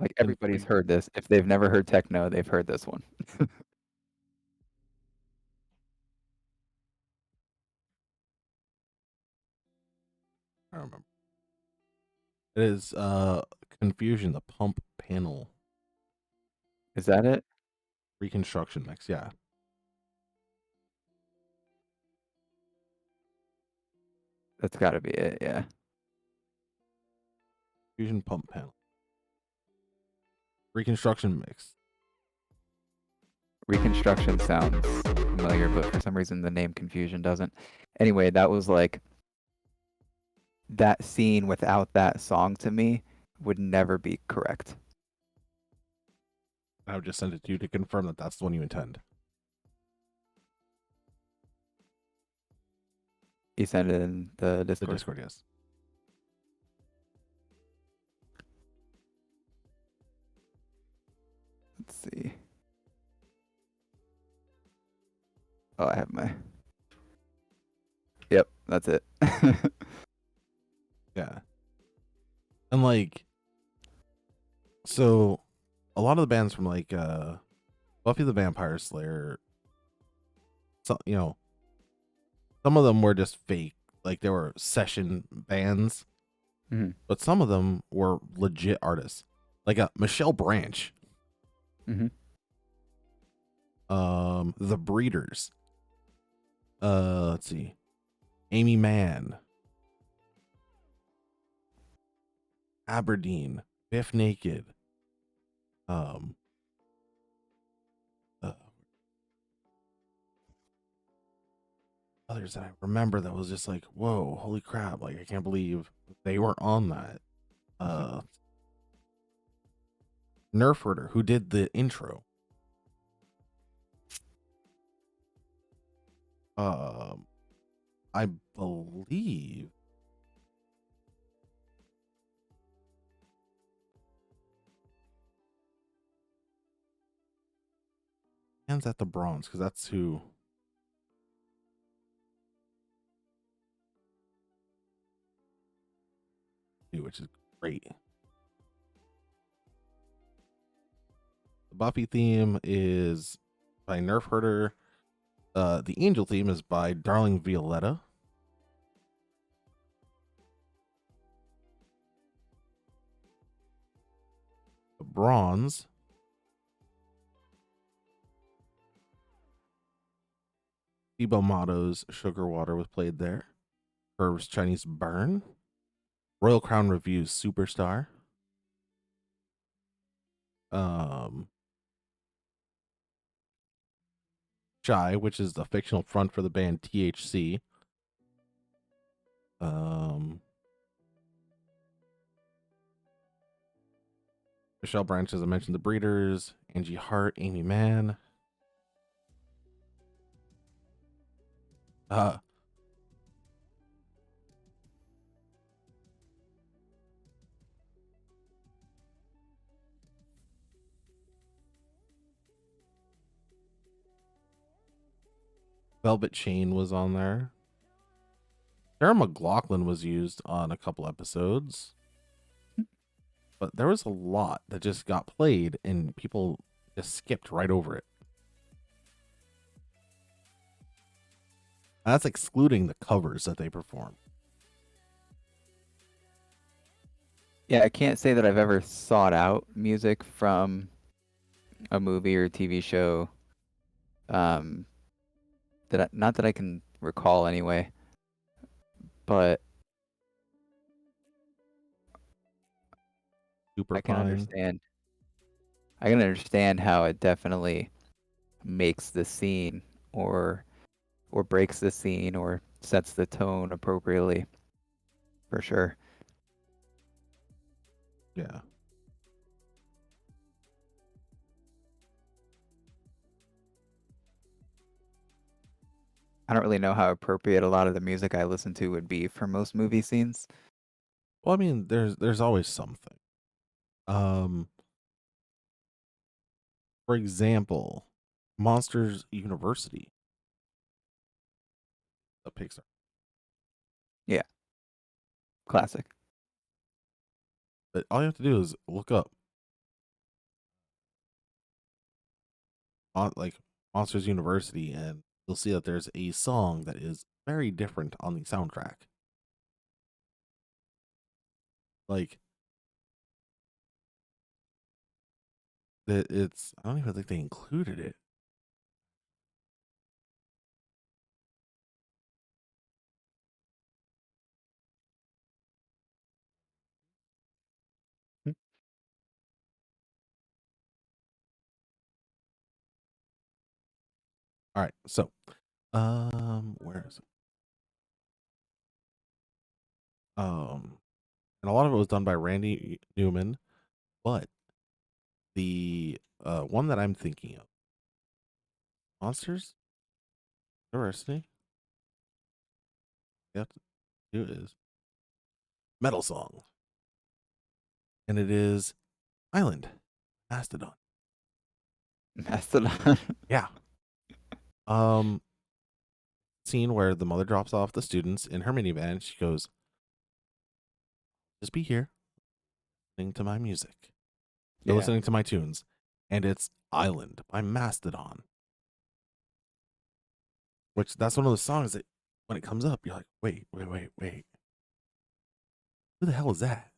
Like everybody's heard this. If they've never heard techno, they've heard this one. I don't remember. It is Confusion, the Pump Panel Is that it? Reconstruction mix. Yeah. That's got to be it. Yeah. Fusion Pump Panel Reconstruction mix. Reconstruction sounds familiar, but for some reason the name Confusion doesn't. Anyway, that was like that scene without that song to me would never be correct. I would just send it to you to confirm that that's the one you intend. You send it in the Discord. The Discord, yes. Let's see. Oh, I have my. Yep, that's it. Yeah. And like, so a lot of the bands from like Buffy the Vampire Slayer, so some of them were just fake. Like there were session bands Hmm. but some of them were legit artists, like Michelle Branch, Hmm. The Breeders. Let's see, Amy Mann, Aberdeen, Biff Naked. Um, uh, Others that I remember that was just like, whoa, holy crap! Like I can't believe they were on that. Uh, Nerf Herder, who did the intro. Um, I believe hands at the bronze because that's who, which is great. The Buffy theme is by Nerf Herder. The Angel theme is by Darling Violetta. The bronze, Thibaut Motto's Sugar Water was played there. Curve's Chinese Burn. Royal Crown Review's Superstar. Um, Shy, which is the fictional front for the band THC. Um, Michelle Branch, as I mentioned, The Breeders, Angie Hart, Amy Mann. Uh, Velvet Chain was on there. Sarah McLaughlin was used on a couple episodes, but there was a lot that just got played and people just skipped right over it. That's excluding the covers that they perform. Yeah, I can't say that I've ever sought out music from a movie or TV show. Um, not that I can recall anyway, but I can Superfine. understand. I can understand how it definitely makes the scene, or breaks the scene, or sets the tone appropriately, for sure. Yeah. I don't really know how appropriate a lot of the music I listen to would be for most movie scenes. Well, I mean, there's always something. Um, for example, Monsters University, a Pixar. Yeah, classic. But all you have to do is look up on like Monsters University, and you'll see that there's a song that is very different on the soundtrack. Like it's I don't even think they included it. Hmm. All right, so where is it? And a lot of it was done by Randy Newman, but the one that I'm thinking of, Monsters University, you have to do is Metal Song, and it is Island, Mastodon. Mastodon. Yeah. Um, Scene where the mother drops off the students in her minivan. She goes, "Just be here, listening to my music, or Yeah. listening to my tunes," and it's Island by Mastodon. Which that's one of those songs that when it comes up, you're like, wait. Who the hell is that?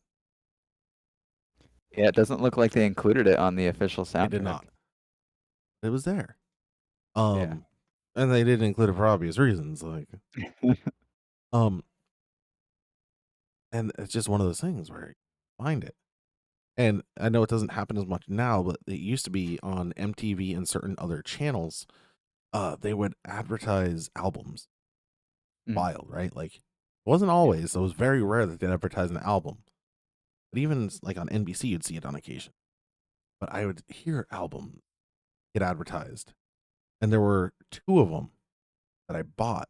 Yeah, it doesn't look like they included it on the official They did soundtrack. not. It was there. Yeah. Um, and they didn't include it for obvious reasons. Like, um, and it's just one of those things where you find it. And I know it doesn't happen as much now, but it used to be on MTV and certain other channels. They would advertise albums. Mm, Wild, right? Like, it wasn't yeah. always. So it was very rare that they'd advertise an album. But even like on NBC, you'd see it on occasion. But I would hear album get advertised, and there were two of them that I bought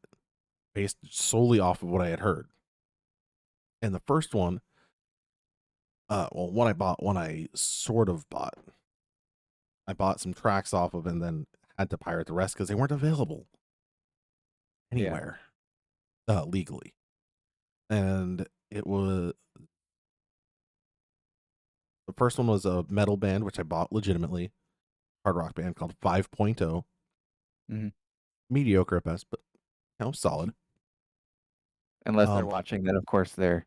based solely off of what I had heard. And the first one, well, one I bought, one I sort of bought. I bought some tracks off of, and then had to pirate the rest because they weren't available Yeah. anywhere legally. And it was the first one was a metal band which I bought legitimately, hard rock band called 5.0. Mhm. Mediocre at best, but solid. Unless they're Um, watching, then of course they're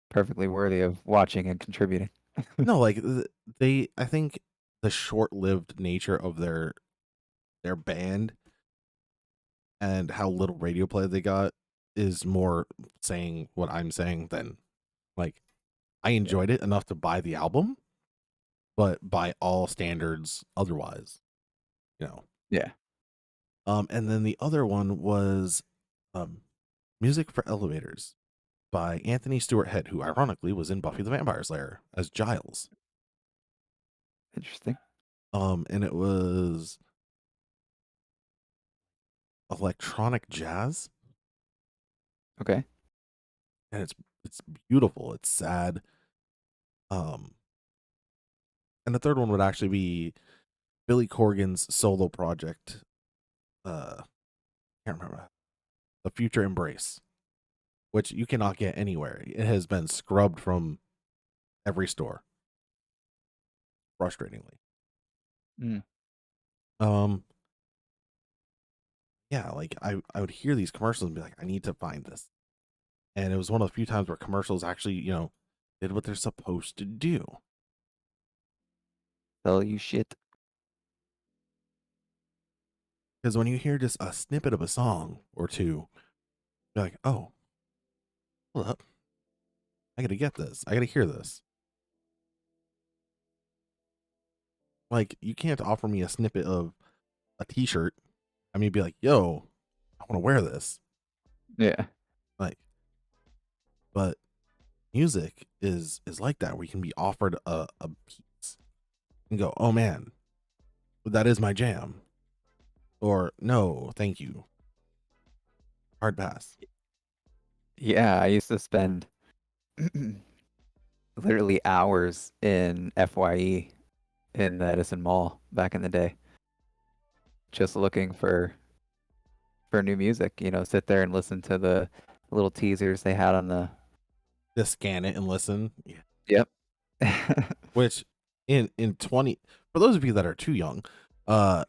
perfectly worthy of watching and contributing. no, like they, I think the short-lived nature of their band and how little radio play they got is more saying what I'm saying than like I Yeah. enjoyed it enough to buy the album, but by all standards otherwise, you know. Yeah. And then the other one was um Music for Elevators by Anthony Stewart Head, who ironically was in Buffy the Vampire Slayer as Giles. Interesting. And it was electronic jazz, Okay. and it's beautiful. It's sad. Um, and the third one would actually be Billy Corgan's solo project. Can't remember, The Future Embrace, which you cannot get anywhere. It has been scrubbed from every store, frustratingly. Mm. Um, yeah, like I would hear these commercials and be like, I need to find this. And it was one of the few times where commercials actually, did what they're supposed to do. Tell you shit. Because when you hear just a snippet of a song or two, you're like, oh, hold up. I gotta get this. I gotta hear this. Like, you can't offer me a snippet of a t-shirt. I mean, be like, yo, I want to wear this. Yeah. Like, but music is like that, where you can be offered a piece and go, oh man, that is my jam. Or no, thank you. Hard pass. Yeah, I used to spend literally hours in FYE in the Edison Mall back in the day, just looking for new music. Sit there and listen to the little teasers they had on the. Just scan it and listen. Yeah. Yep. Which in 20, for those of you that are too young, uh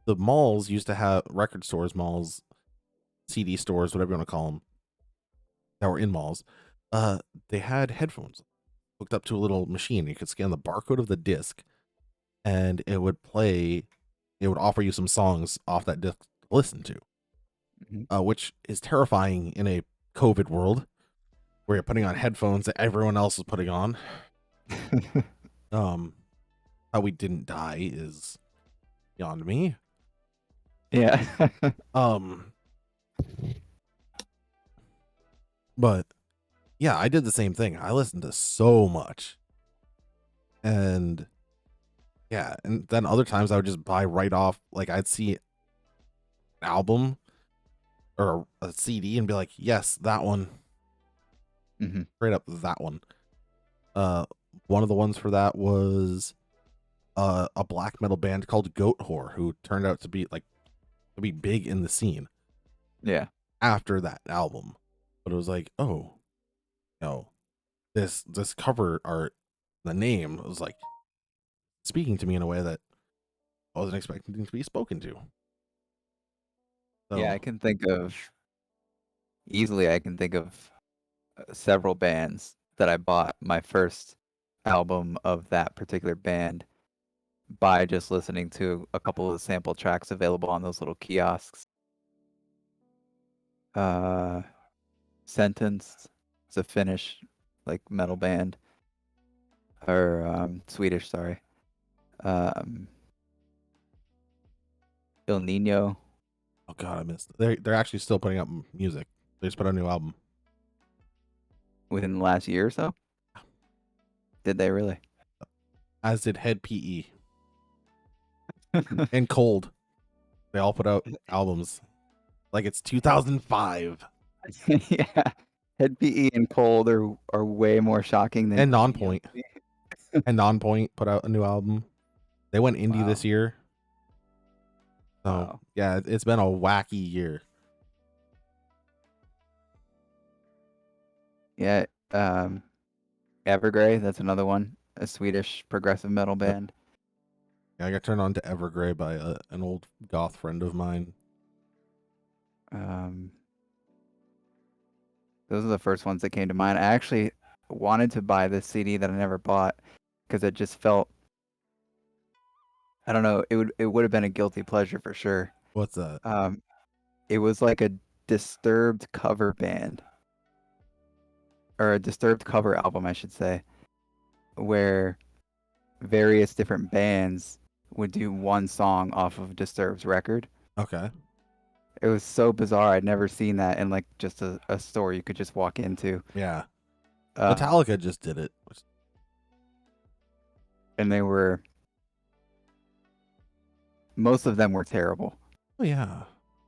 the malls used to have record stores, malls, CD stores, whatever you want to call them, that were in malls. They had headphones hooked up to a little machine. You could scan the barcode of the disc, and it would play. It would offer you some songs off that disc to listen to, Mhm. which is terrifying in a COVID world where you're putting on headphones that everyone else is putting on. Um, how we didn't die is beyond me. Yeah. Um, but yeah, I did the same thing. I listened to so much, and yeah, and then other times I would just buy right off. Like, I'd see an album or a CD and be like, yes, that one, Hmm. straight up that one. Uh, one of the ones for that was a black metal band called Goat Whore, who turned out to be big in the scene Yeah. after that album. But it was like, oh, no, this cover art, the name was like speaking to me in a way that I wasn't expecting to be spoken to. Yeah, So I can think of several bands that I bought my first album of that particular band by just listening to a couple of the sample tracks available on those little kiosks. Sentenced. It's a Finnish like metal band, or Swedish, sorry. Um, Il Nino. Oh god, I missed. They're actually still putting up music. They just put out a new album. Within the last year or so? Did they really? As did Head PE and Cold. They all put out albums like it's 2005. Yeah. Head PE and Cold are way more shocking than And even Nonpoint. And Nonpoint put out a new album. They went indie this year. So Wow. yeah, it's been a wacky year. Yeah. Evergrey, that's another one. A Swedish progressive metal band. Yeah, I got turned on to Evergrey by an old goth friend of mine. Those are the first ones that came to mind. I actually wanted to buy this CD that I never bought because it just felt, I don't know, it would have been a guilty pleasure for sure. What's that? It was like a Disturbed cover band, or a Disturbed cover album, I should say, where various different bands would do one song off of Disturbed's record. Okay. It was so bizarre. I'd never seen that in like just a store you could just walk into. Yeah. Metallica just did it. And most of them were terrible. Oh yeah.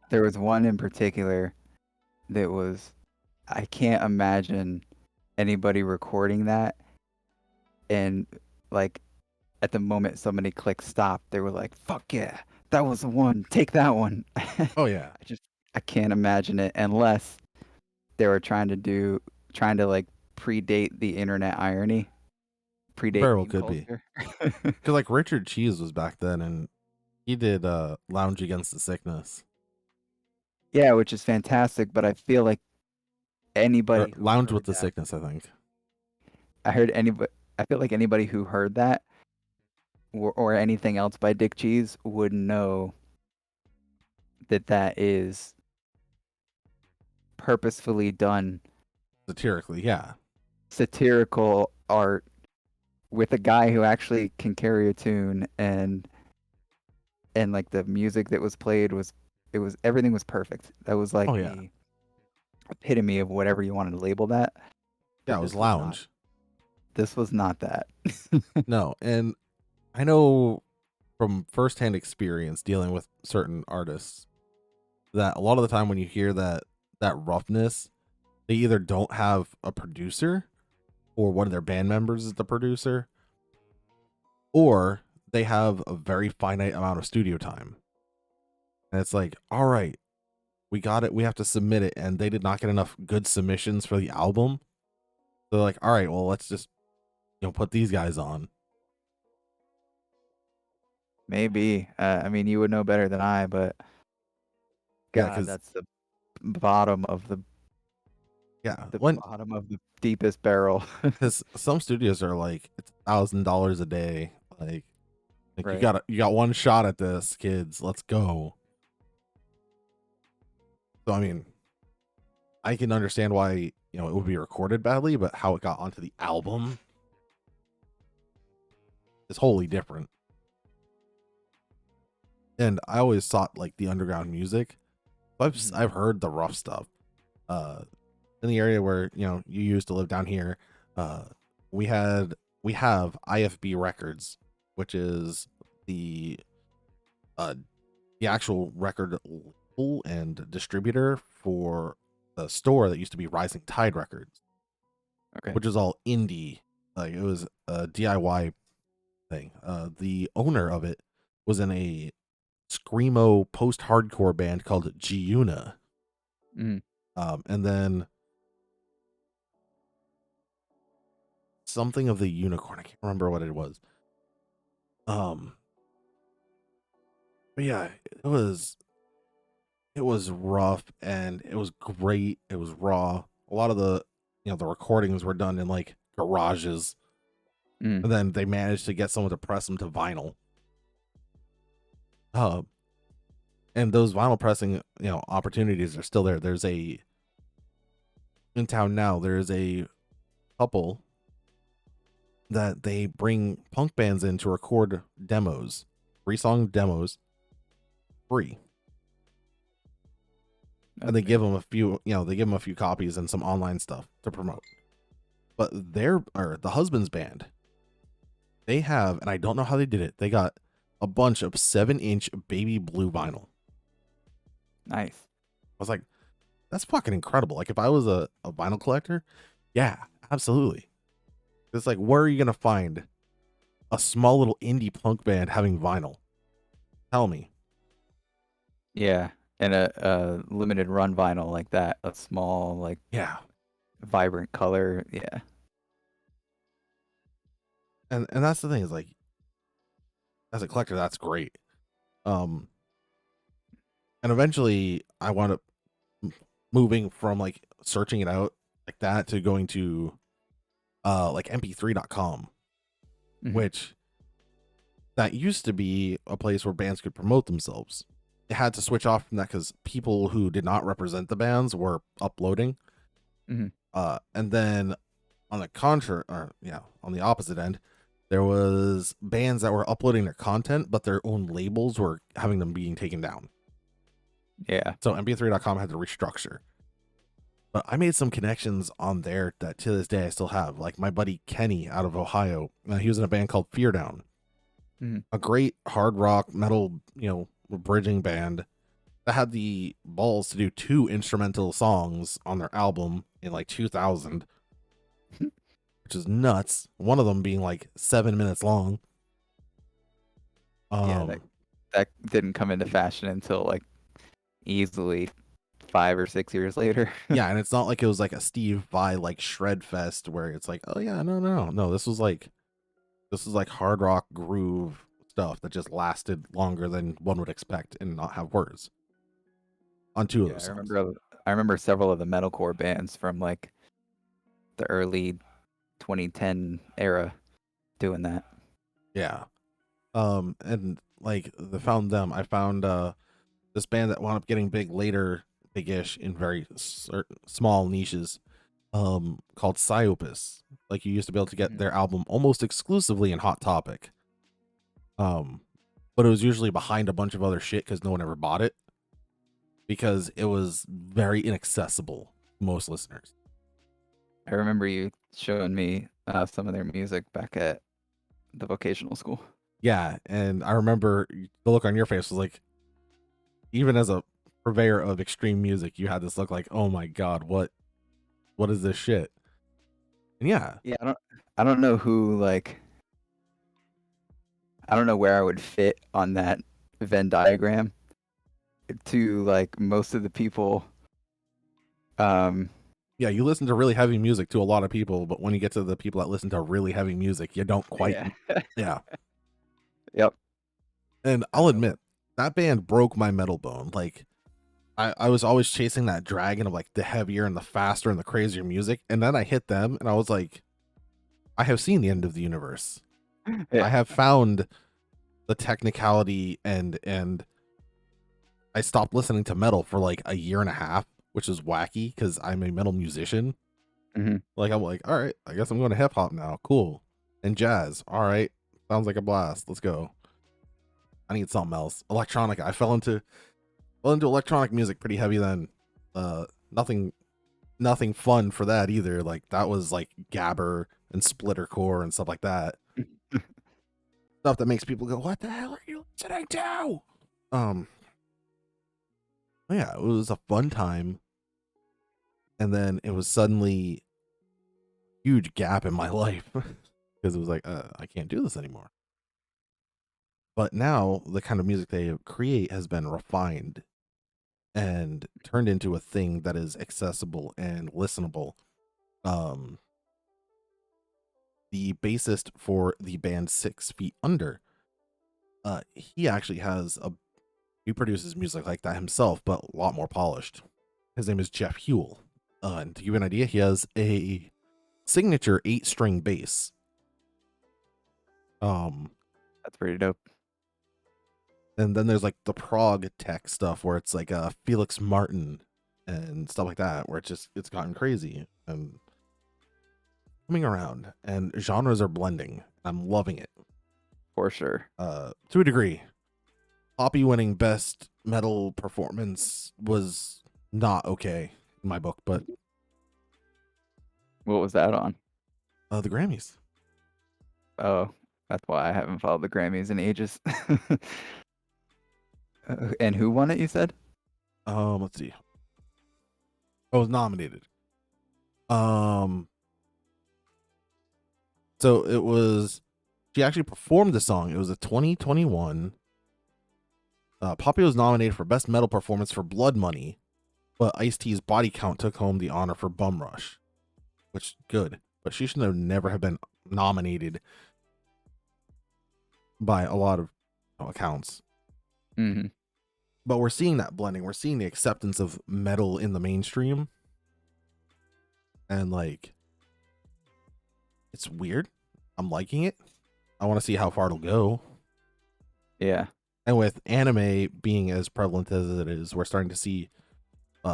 There was one in particular that was, I can't imagine anybody recording that and like at the moment somebody clicked stop, they were like, fuck yeah, that was the one, take that one. Oh yeah. I can't imagine it unless they were trying to like predate the internet irony, predate Very well meme could be. culture. Because like Richard Cheese was back then, and he did Lounge Against the Sickness. Yeah, which is fantastic, but I feel like anybody who Lounge heard with the that, Sickness, I think. I feel like anybody who heard that or anything else by Dick Cheese would know that that is purposefully done Satirically, yeah. satirical art with a guy who actually can carry a tune, and like the music that was played was everything was perfect. That was like Oh yeah. the epitome of whatever you wanted to label that. Yeah, But it was Lounge. This was not that. No, and I know from firsthand experience dealing with certain artists that a lot of the time when you hear that roughness, they either don't have a producer or one of their band members is the producer, or they have a very finite amount of studio time. And it's like, all right, we got it. We have to submit it. And they did not get enough good submissions for the album. So they're like, all right, well, let's just, put these guys on. Maybe. I mean, you would know better than I, but God, Yeah, that's the bottom of the bottom of the deepest barrel. because some studios are like, it's $1,000 a day. Like Right. you got one shot at this, kids. Let's go. So I mean, I can understand why it would be recorded badly, but how it got onto the album is wholly different. And I always sought like the underground music. So I've heard the rough stuff. In the area where you used to live down here, we have IFB Records, which is the actual record label and distributor for the store that used to be Rising Tide Records. Okay. Which is all indie. Like it was a DIY thing. The owner of it was in a screamo post-hardcore band called Giuna. And then something of the Unicorn. I can't remember what it was. But yeah, it was rough and it was great. It was raw. A lot of the the recordings were done in like garages, Mm. and then they managed to get someone to press them to vinyl. Uh, and those vinyl pressing, opportunities are still there. There's a in town now. There's a couple that they bring punk bands in to record demos, 3-song demos, free, and That's they pretty give them cool. a few, they give them a few copies and some online stuff to promote. But the husband's band, they have, and I don't know how they did it. They got a bunch of 7-inch baby blue vinyl. Nice. I was like, that's fucking incredible. Like if I was a vinyl collector, yeah, absolutely. It's like, where are you gonna find a small little indie punk band having vinyl? Tell me. Yeah, and a limited run vinyl like that, a small, like, Yeah. vibrant color. Yeah. And that's the thing, is like, as a collector, that's great. Um and eventually I wound up moving from like searching it out like that to going to like mp3.com, Hmm. which that used to be a place where bands could promote themselves. It had to switch off from that because people who did not represent the bands were uploading. Hmm. And then on the contrary, or yeah, on the opposite end, there was bands that were uploading their content, but their own labels were having them being taken down. Yeah. So mp3.com had to restructure. But I made some connections on there that to this day I still have. Like my buddy Kenny out of Ohio, he was in a band called Fear Down, Hmm. a great hard rock metal, bridging band that had the balls to do 2 instrumental songs on their album in like 2000, which is nuts. One of them being like 7 minutes long. Yeah, that Um, that didn't come into fashion until like easily 5 or 6 years later. yeah, and it's not like it was like a Steve Vai like shred fest where it's like, oh yeah, no, this was like hard rock groove stuff that just lasted longer than one would expect and not have words on 2 of Yeah, those songs. I remember several of the metalcore bands from like the early 2010 era doing that. Yeah. And like the found them, I found this band that wound up getting big later, big-ish in very small niches, called Psyopus. Like you used to be able to get Mhm. their album almost exclusively in Hot Topic. Um, but it was usually behind a bunch of other shit because no one ever bought it because it was very inaccessible to most listeners. I remember you showing me some of their music back at the vocational school. Yeah, and I remember the look on your face was like, even as a purveyor of extreme music, you had this look like, oh my god, what is this shit? And yeah, Yeah, I don't know who like I don't know where I would fit on that Venn diagram to like most of the people. Um, yeah, you listen to really heavy music to a lot of people, but when you get to the people that listen to really heavy music, you don't quite. yeah. Yeah, Yep. and I'll Um, admit that band broke my metal bone. Like I was always chasing that dragon of like the heavier and the faster and the crazier music, and then I hit them, and I was like, I have seen the end of the universe. I yeah. have found the technicality, and I stopped listening to metal for like a year and a half, which is wacky because I'm a metal musician. Hmm. Like I'm like, all right, I guess I'm going to hip hop now. Cool. And jazz. All right. Sounds like a blast. Let's go. I need something else. Electronic. I fell into electronic music pretty heavy then. Nothing fun for that either. Like that was like gabber and splittercore and stuff like that. Stuff that makes people go, "What the hell are you listening to?" Um, yeah, it was a fun time, and then it was suddenly huge gap in my life because it was like, I can't do this anymore. But now the kind of music they create has been refined and turned into a thing that is accessible and listenable. Um, the bassist for the band 6 Feet Under, he actually he produces music like that himself, but a lot more polished. His name is Jeff Huell. And to give you an idea, he has a signature 8-string bass. Um, That's pretty dope. and then there's like the prog tech stuff where it's like Felix Martin and stuff like that, where it's gotten crazy and coming around, and genres are blending. I'm loving it. For sure. To a degree, Poppy winning best metal performance was not okay in my book, but What was that on? the Grammys. Oh, that's why I haven't followed the Grammys in ages. And who won it, you said? Let's see. I was nominated. Um, so it was. She actually performed the song. It was a 2021. Poppy was nominated for best metal performance for Blood Money, but Ice-T's Body Count took home the honor for Bum Rush, which good. But she should have never have been nominated by a lot of accounts. Mm-hmm. But we're seeing that blending. We're seeing the acceptance of metal in the mainstream. And like, it's weird. I'm liking it. I want to see how far it'll go. Yeah. And with anime being as prevalent as it is, we're starting to see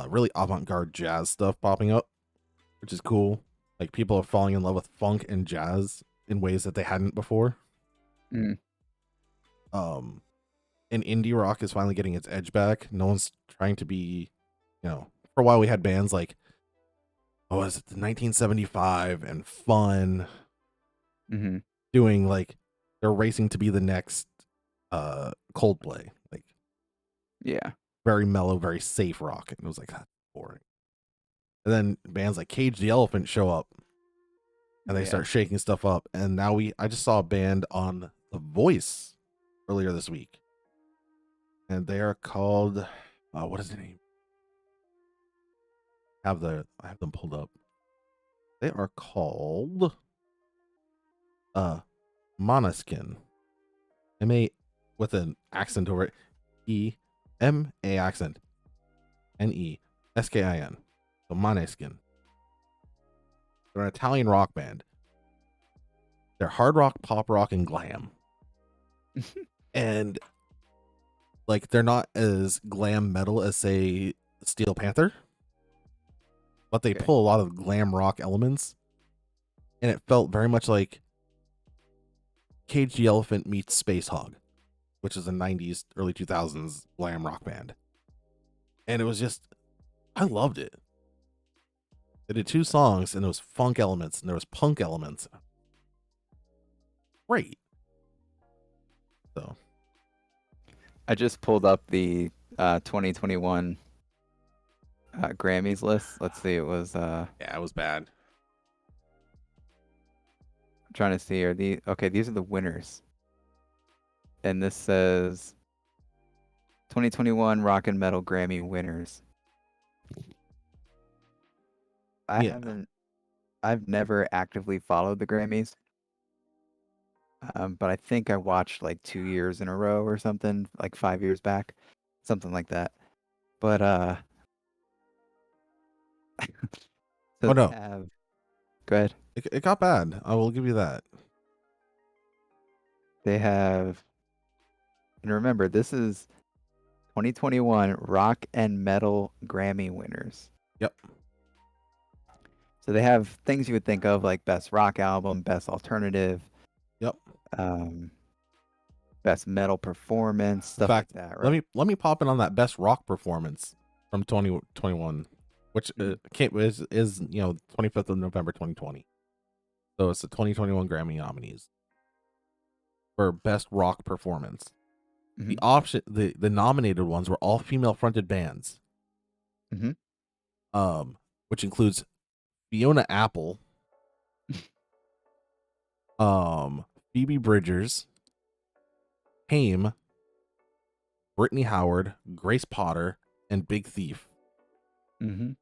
really avant-garde jazz stuff popping up, which is cool. Like people are falling in love with funk and jazz in ways that they hadn't before. Mm. And indie rock is finally getting its edge back. No one's trying to be, for a while we had bands like, oh, is it the 1975 and Fun Mm-hmm. doing like they're racing to be the next Coldplay, like Yeah. very mellow, very safe rock, and it was like that's boring. And then bands like Cage the Elephant show up and they start shaking stuff up. And now I just saw a band on The Voice earlier this week, and they are called what is the name? I have them pulled up. They are called Monoskin. M-A with an accent over it. E-M-A accent. N-E-S-K-I-N. So Monoskin. They're an Italian rock band. They're hard rock, pop rock, and glam. And like they're not as glam metal as say Steel Panther, but they pull a lot of glam rock elements. And it felt very much like Cage the Elephant meets Space Hog, which is a 90s, early 2000s glam rock band. And it was just, I loved it. They did 2 songs, and there was funk elements, and there was punk elements. Great. So. I just pulled up the 2021 Grammys list. Let's see, it was... Yeah, it was bad. I'm trying to see, okay, these are the winners. And this says 2021 Rock and Metal Grammy winners. I've never actively followed the Grammys. But I think I watched like 2 years in a row or something, like 5 years back, something like that. But so no. Go ahead. It got bad. I will give you that. They have, and remember, this is 2021 Rock and Metal Grammy winners. Yep. So they have things you would think of like Best Rock Album, Best Alternative. Yep. Best Metal Performance, stuff like that, right? Let me pop in on that Best Rock Performance from 2021, which is 25th of November 2020. So it's the 2021 Grammy nominees for Best Rock Performance. Mm-hmm. The nominated ones were all female fronted bands. Mm-hmm. Which includes Fiona Apple, Phoebe Bridgers, Haim, Brittany Howard, Grace Potter, and Big Thief. Mm-hmm.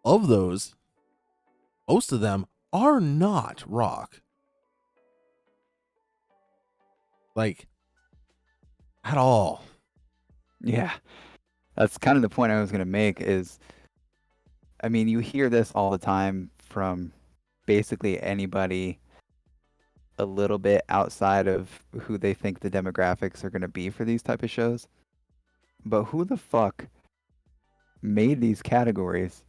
Of those, most of them are not rock. Like, at all. Yeah. That's kind of the point I was going to make is, I mean, you hear this all the time from basically anybody a little bit outside of who they think the demographics are going to be for these type of shows. But who the fuck made these categories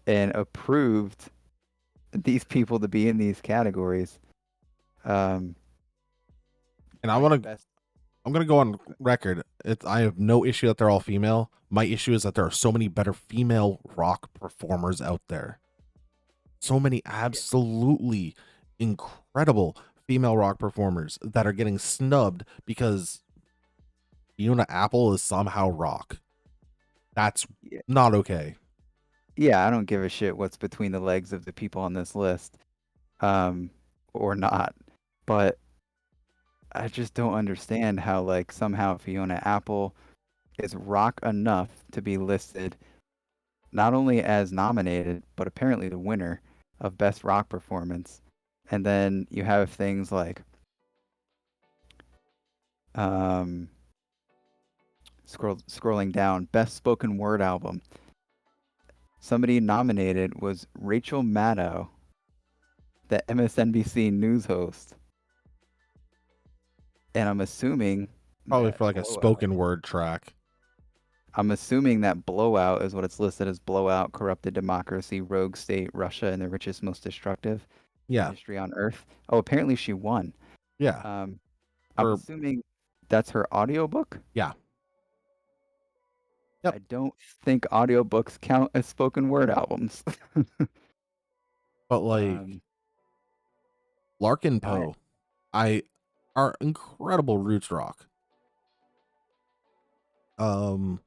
and approved these people to be in these categories? And Like best. I'm gonna go on record. I have no issue that they're all female. My issue is that there are so many better female rock performers out there. So many absolutely incredible female rock performers that are getting snubbed because Fiona Apple is somehow rock. That's Yeah, not okay. yeah, I don't give a shit what's between the legs of the people on this list, um, or not. But I just don't understand how like somehow Fiona Apple is rock enough to be listed not only as nominated, but apparently the winner of Best Rock Performance. And then you have things like um, scrolling down, Best Spoken Word Album. Somebody nominated was Rachel Maddow, the MSNBC news host. And I'm assuming Probably that for like a Blowout. spoken word track. I'm assuming that Blowout is what it's listed as: Blowout, Corrupted Democracy, Rogue State, Russia, and the Richest, Most Destructive Yeah. Industry on Earth. Oh, apparently she won. Yeah. Um, I'm For assuming that's her audiobook. yeah. Yep. I don't think audiobooks count as spoken word albums. But like um, Larkin oh, Poe, I are incredible roots rock. Um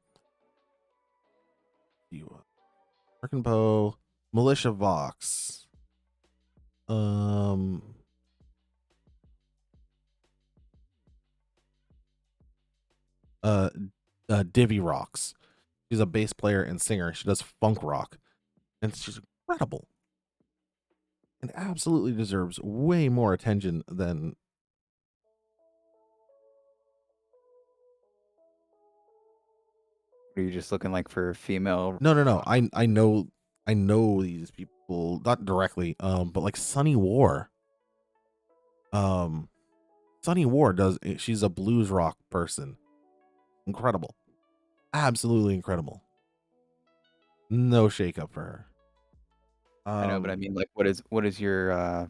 Larkin Poe, Militia Vox, um uh Divi Rocks. She's a bass player and singer. She does funk rock. And she's incredible. And absolutely deserves way more attention than are you just looking like for female no. rock? I know these people not directly, but like Sunny War. Um Sunny War does she's a blues rock person. Incredible. Absolutely incredible. No shakeup for her. I know, but I Um mean, like, what is your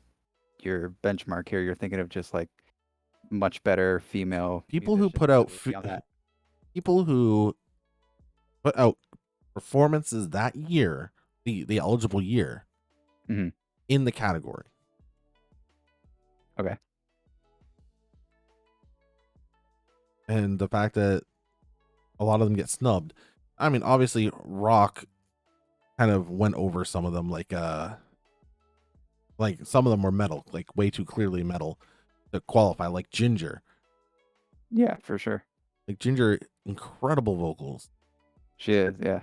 benchmark here? You're thinking of just like much better female people who musicians put that out would be on that. people who put out performances that year, the eligible year Hmm. in the category. Okay. And the fact that a lot of them get snubbed. I mean, obviously rock kind of went over some of them like some of them were metal, like way too clearly metal to qualify, like Ginger. Yeah, for sure. Like Ginger, incredible vocals. She is, yeah.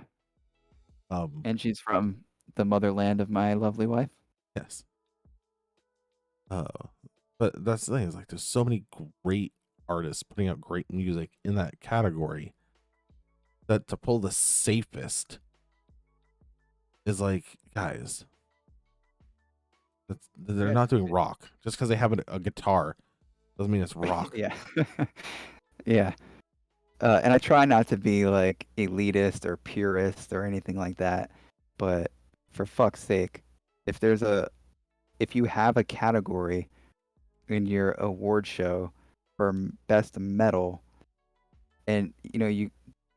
Um And she's from the motherland of my lovely wife. yes. Uh but that's the thing, is like there's so many great artists putting out great music in that category that to pull the safest is like, guys, they're Yeah. not doing rock. Just because they have a guitar doesn't mean it's rock. Yeah. Yeah. And I try not to be like elitist or purist or anything like that, but for fuck's sake, if there's a if you have a category in your award show for best metal, and you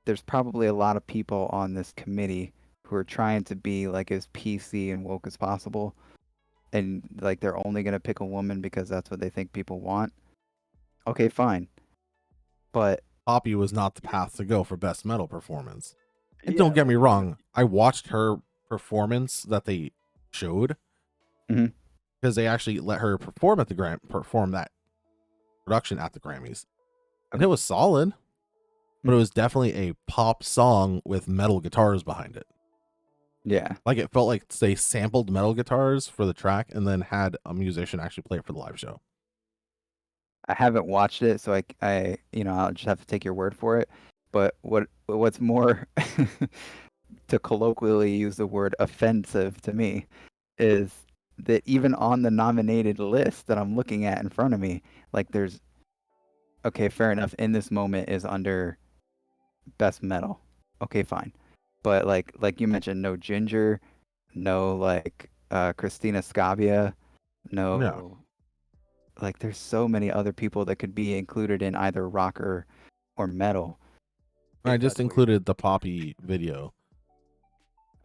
there's probably a lot of people on this committee who are trying to be like as PC and woke as possible, and like they're only gonna pick a woman because that's what they think people want. Okay, fine, but Poppy was not the path to go for best metal performance. And don't yeah, get me like wrong, I watched her performance that they showed Mhm. because they actually let her perform at the perform that production at the Grammys, and it Okay. was solid, but Hmm. it was definitely a pop song with metal guitars behind it. Yeah, Like it felt like they sampled metal guitars for the track and then had a musician actually play it for the live show. I haven't watched it, so I'll just have to take your word for it. But what's more, to colloquially use the word offensive to me, is that even on the nominated list that I'm looking at in front of me, like there's okay, fair enough. In This Moment is under best metal. Okay, fine. But like you mentioned, no Ginger, no like Christina Scabia, Yeah. no like there's so many other people that could be included in either rock or metal I if just that's what you're included the Poppy video.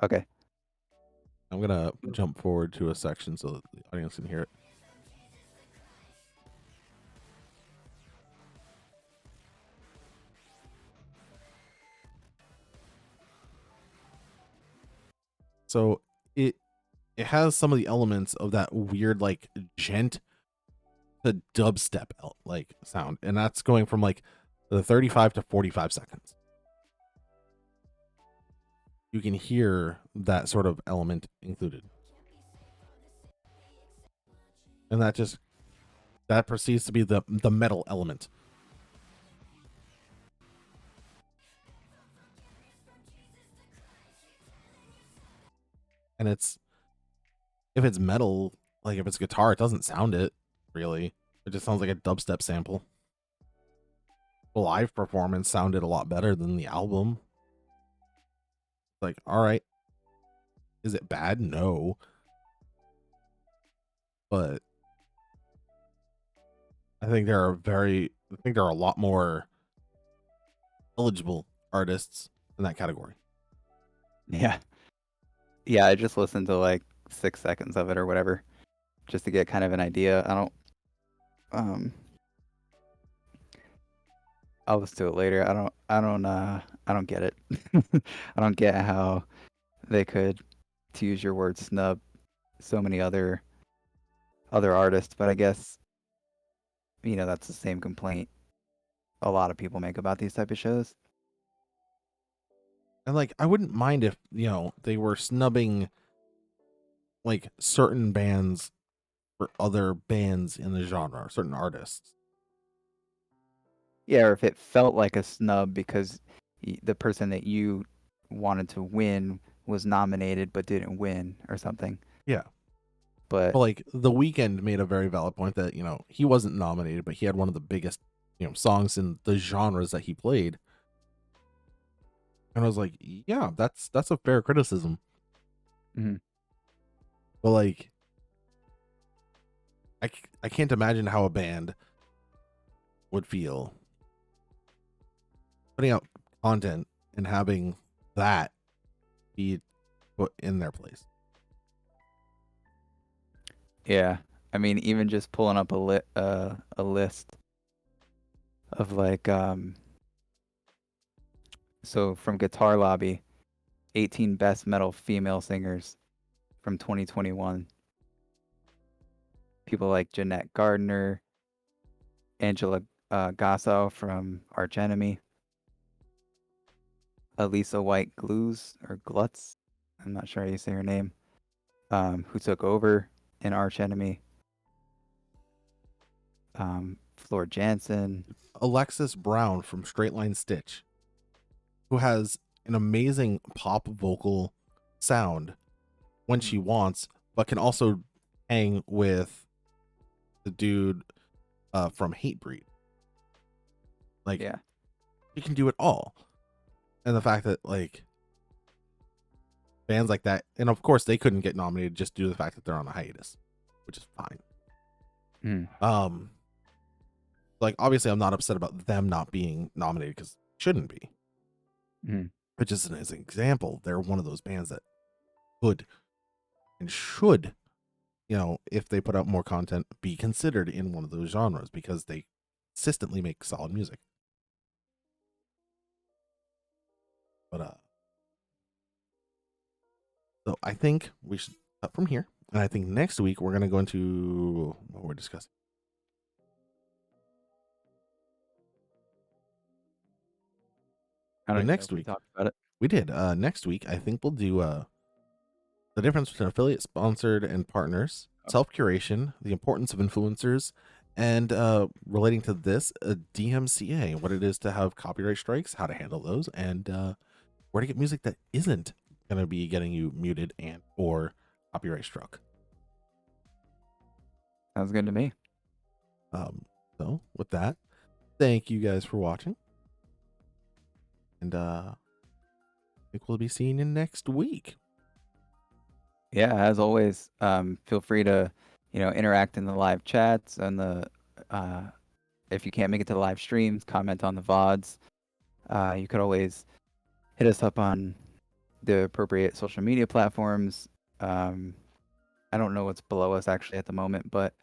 okay. I'm gonna jump forward to a section so that the audience can hear it. So it it has some of the elements of that weird like gent to dubstep like sound, and that's going from like the 35 to 45 seconds. You can hear that sort of element included, and that proceeds to be the metal element. And it's if it's metal, like if it's guitar, it doesn't sound it really. It just sounds like a dubstep sample. The live performance sounded a lot better than the album. Like, all right, is it bad? No, but I think there are a lot more eligible artists in that category. Yeah. Yeah, I just listened to like 6 seconds of it or whatever, just to get kind of an idea. Um I'll listen to it later. I don't get it. I don't get how they could, to use your word, snub so many other artists, but I guess that's the same complaint a lot of people make about these type of shows. And like, I wouldn't mind if, they were snubbing like certain bands for other bands in the genre, or certain artists. Yeah, or if it felt like a snub because the person that you wanted to win was nominated but didn't win or something. Yeah. But But like The Weeknd made a very valid point that, he wasn't nominated, but he had one of the biggest, songs in the genres that he played. And I was like, yeah, that's a fair criticism. mhm. But like, I can't imagine how a band would feel putting out content and having that be put in their place. Yeah, I mean, even just pulling up a list of like so from Guitar Lobby, 18 best metal female singers from 2021. People like Jeanette Gardner, Angela Gasso from Arch Enemy, Elisa White Gluz or Glutz, I'm not sure how you say her name, who took over in Arch Enemy. Floor Jansen. Alexis Brown from Straight Line Stitch, who has an amazing pop vocal sound when she wants, but can also hang with the dude from Hatebreed. Like, Yeah. she can do it all. And the fact that like bands like that, and of course they couldn't get nominated just due to the fact that they're on a hiatus, which is fine. Mm. Like obviously I'm not upset about them not being nominated because it shouldn't be. Mm. But just as an example, they're one of those bands that could and should, if they put out more content, be considered in one of those genres because they consistently make solid music. But so I think we should cut from here. And I think next week we're gonna go into what we're discussing. I don't even know Next if we week talked about it. we did. Next week I think we'll do the difference between affiliate, sponsored, and partners, self-curation, the importance of influencers, and relating to this, DMCA, what it is to have copyright strikes, how to handle those, and where to get music that isn't going to be getting you muted and or copyright struck. Sounds good to me. So with that, thank you guys for watching. And I think we'll be seeing you next week. Yeah, as always, feel free to, interact in the live chats and if you can't make it to the live streams, comment on the VODs. You could always hit us up on the appropriate social media platforms. I don't know what's below us actually at the moment, but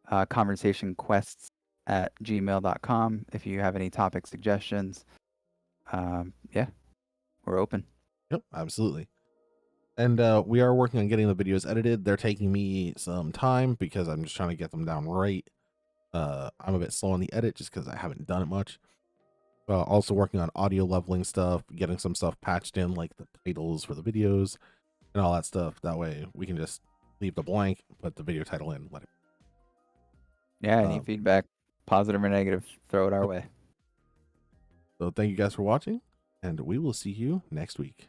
conversationquests@gmail.com if you have any topic suggestions. Yeah, we're open. Yep, absolutely. And we are working on getting the videos edited. They're taking me some time because I'm just trying to get them down right. I'm a bit slow on the edit just because I haven't done it much. Also working on audio leveling stuff, getting some stuff patched in, like the titles for the videos and all that stuff. That way we can just leave the blank, put the video title in, let it. Yeah, any feedback, positive or negative, throw it our way. So thank you guys for watching, and we will see you next week.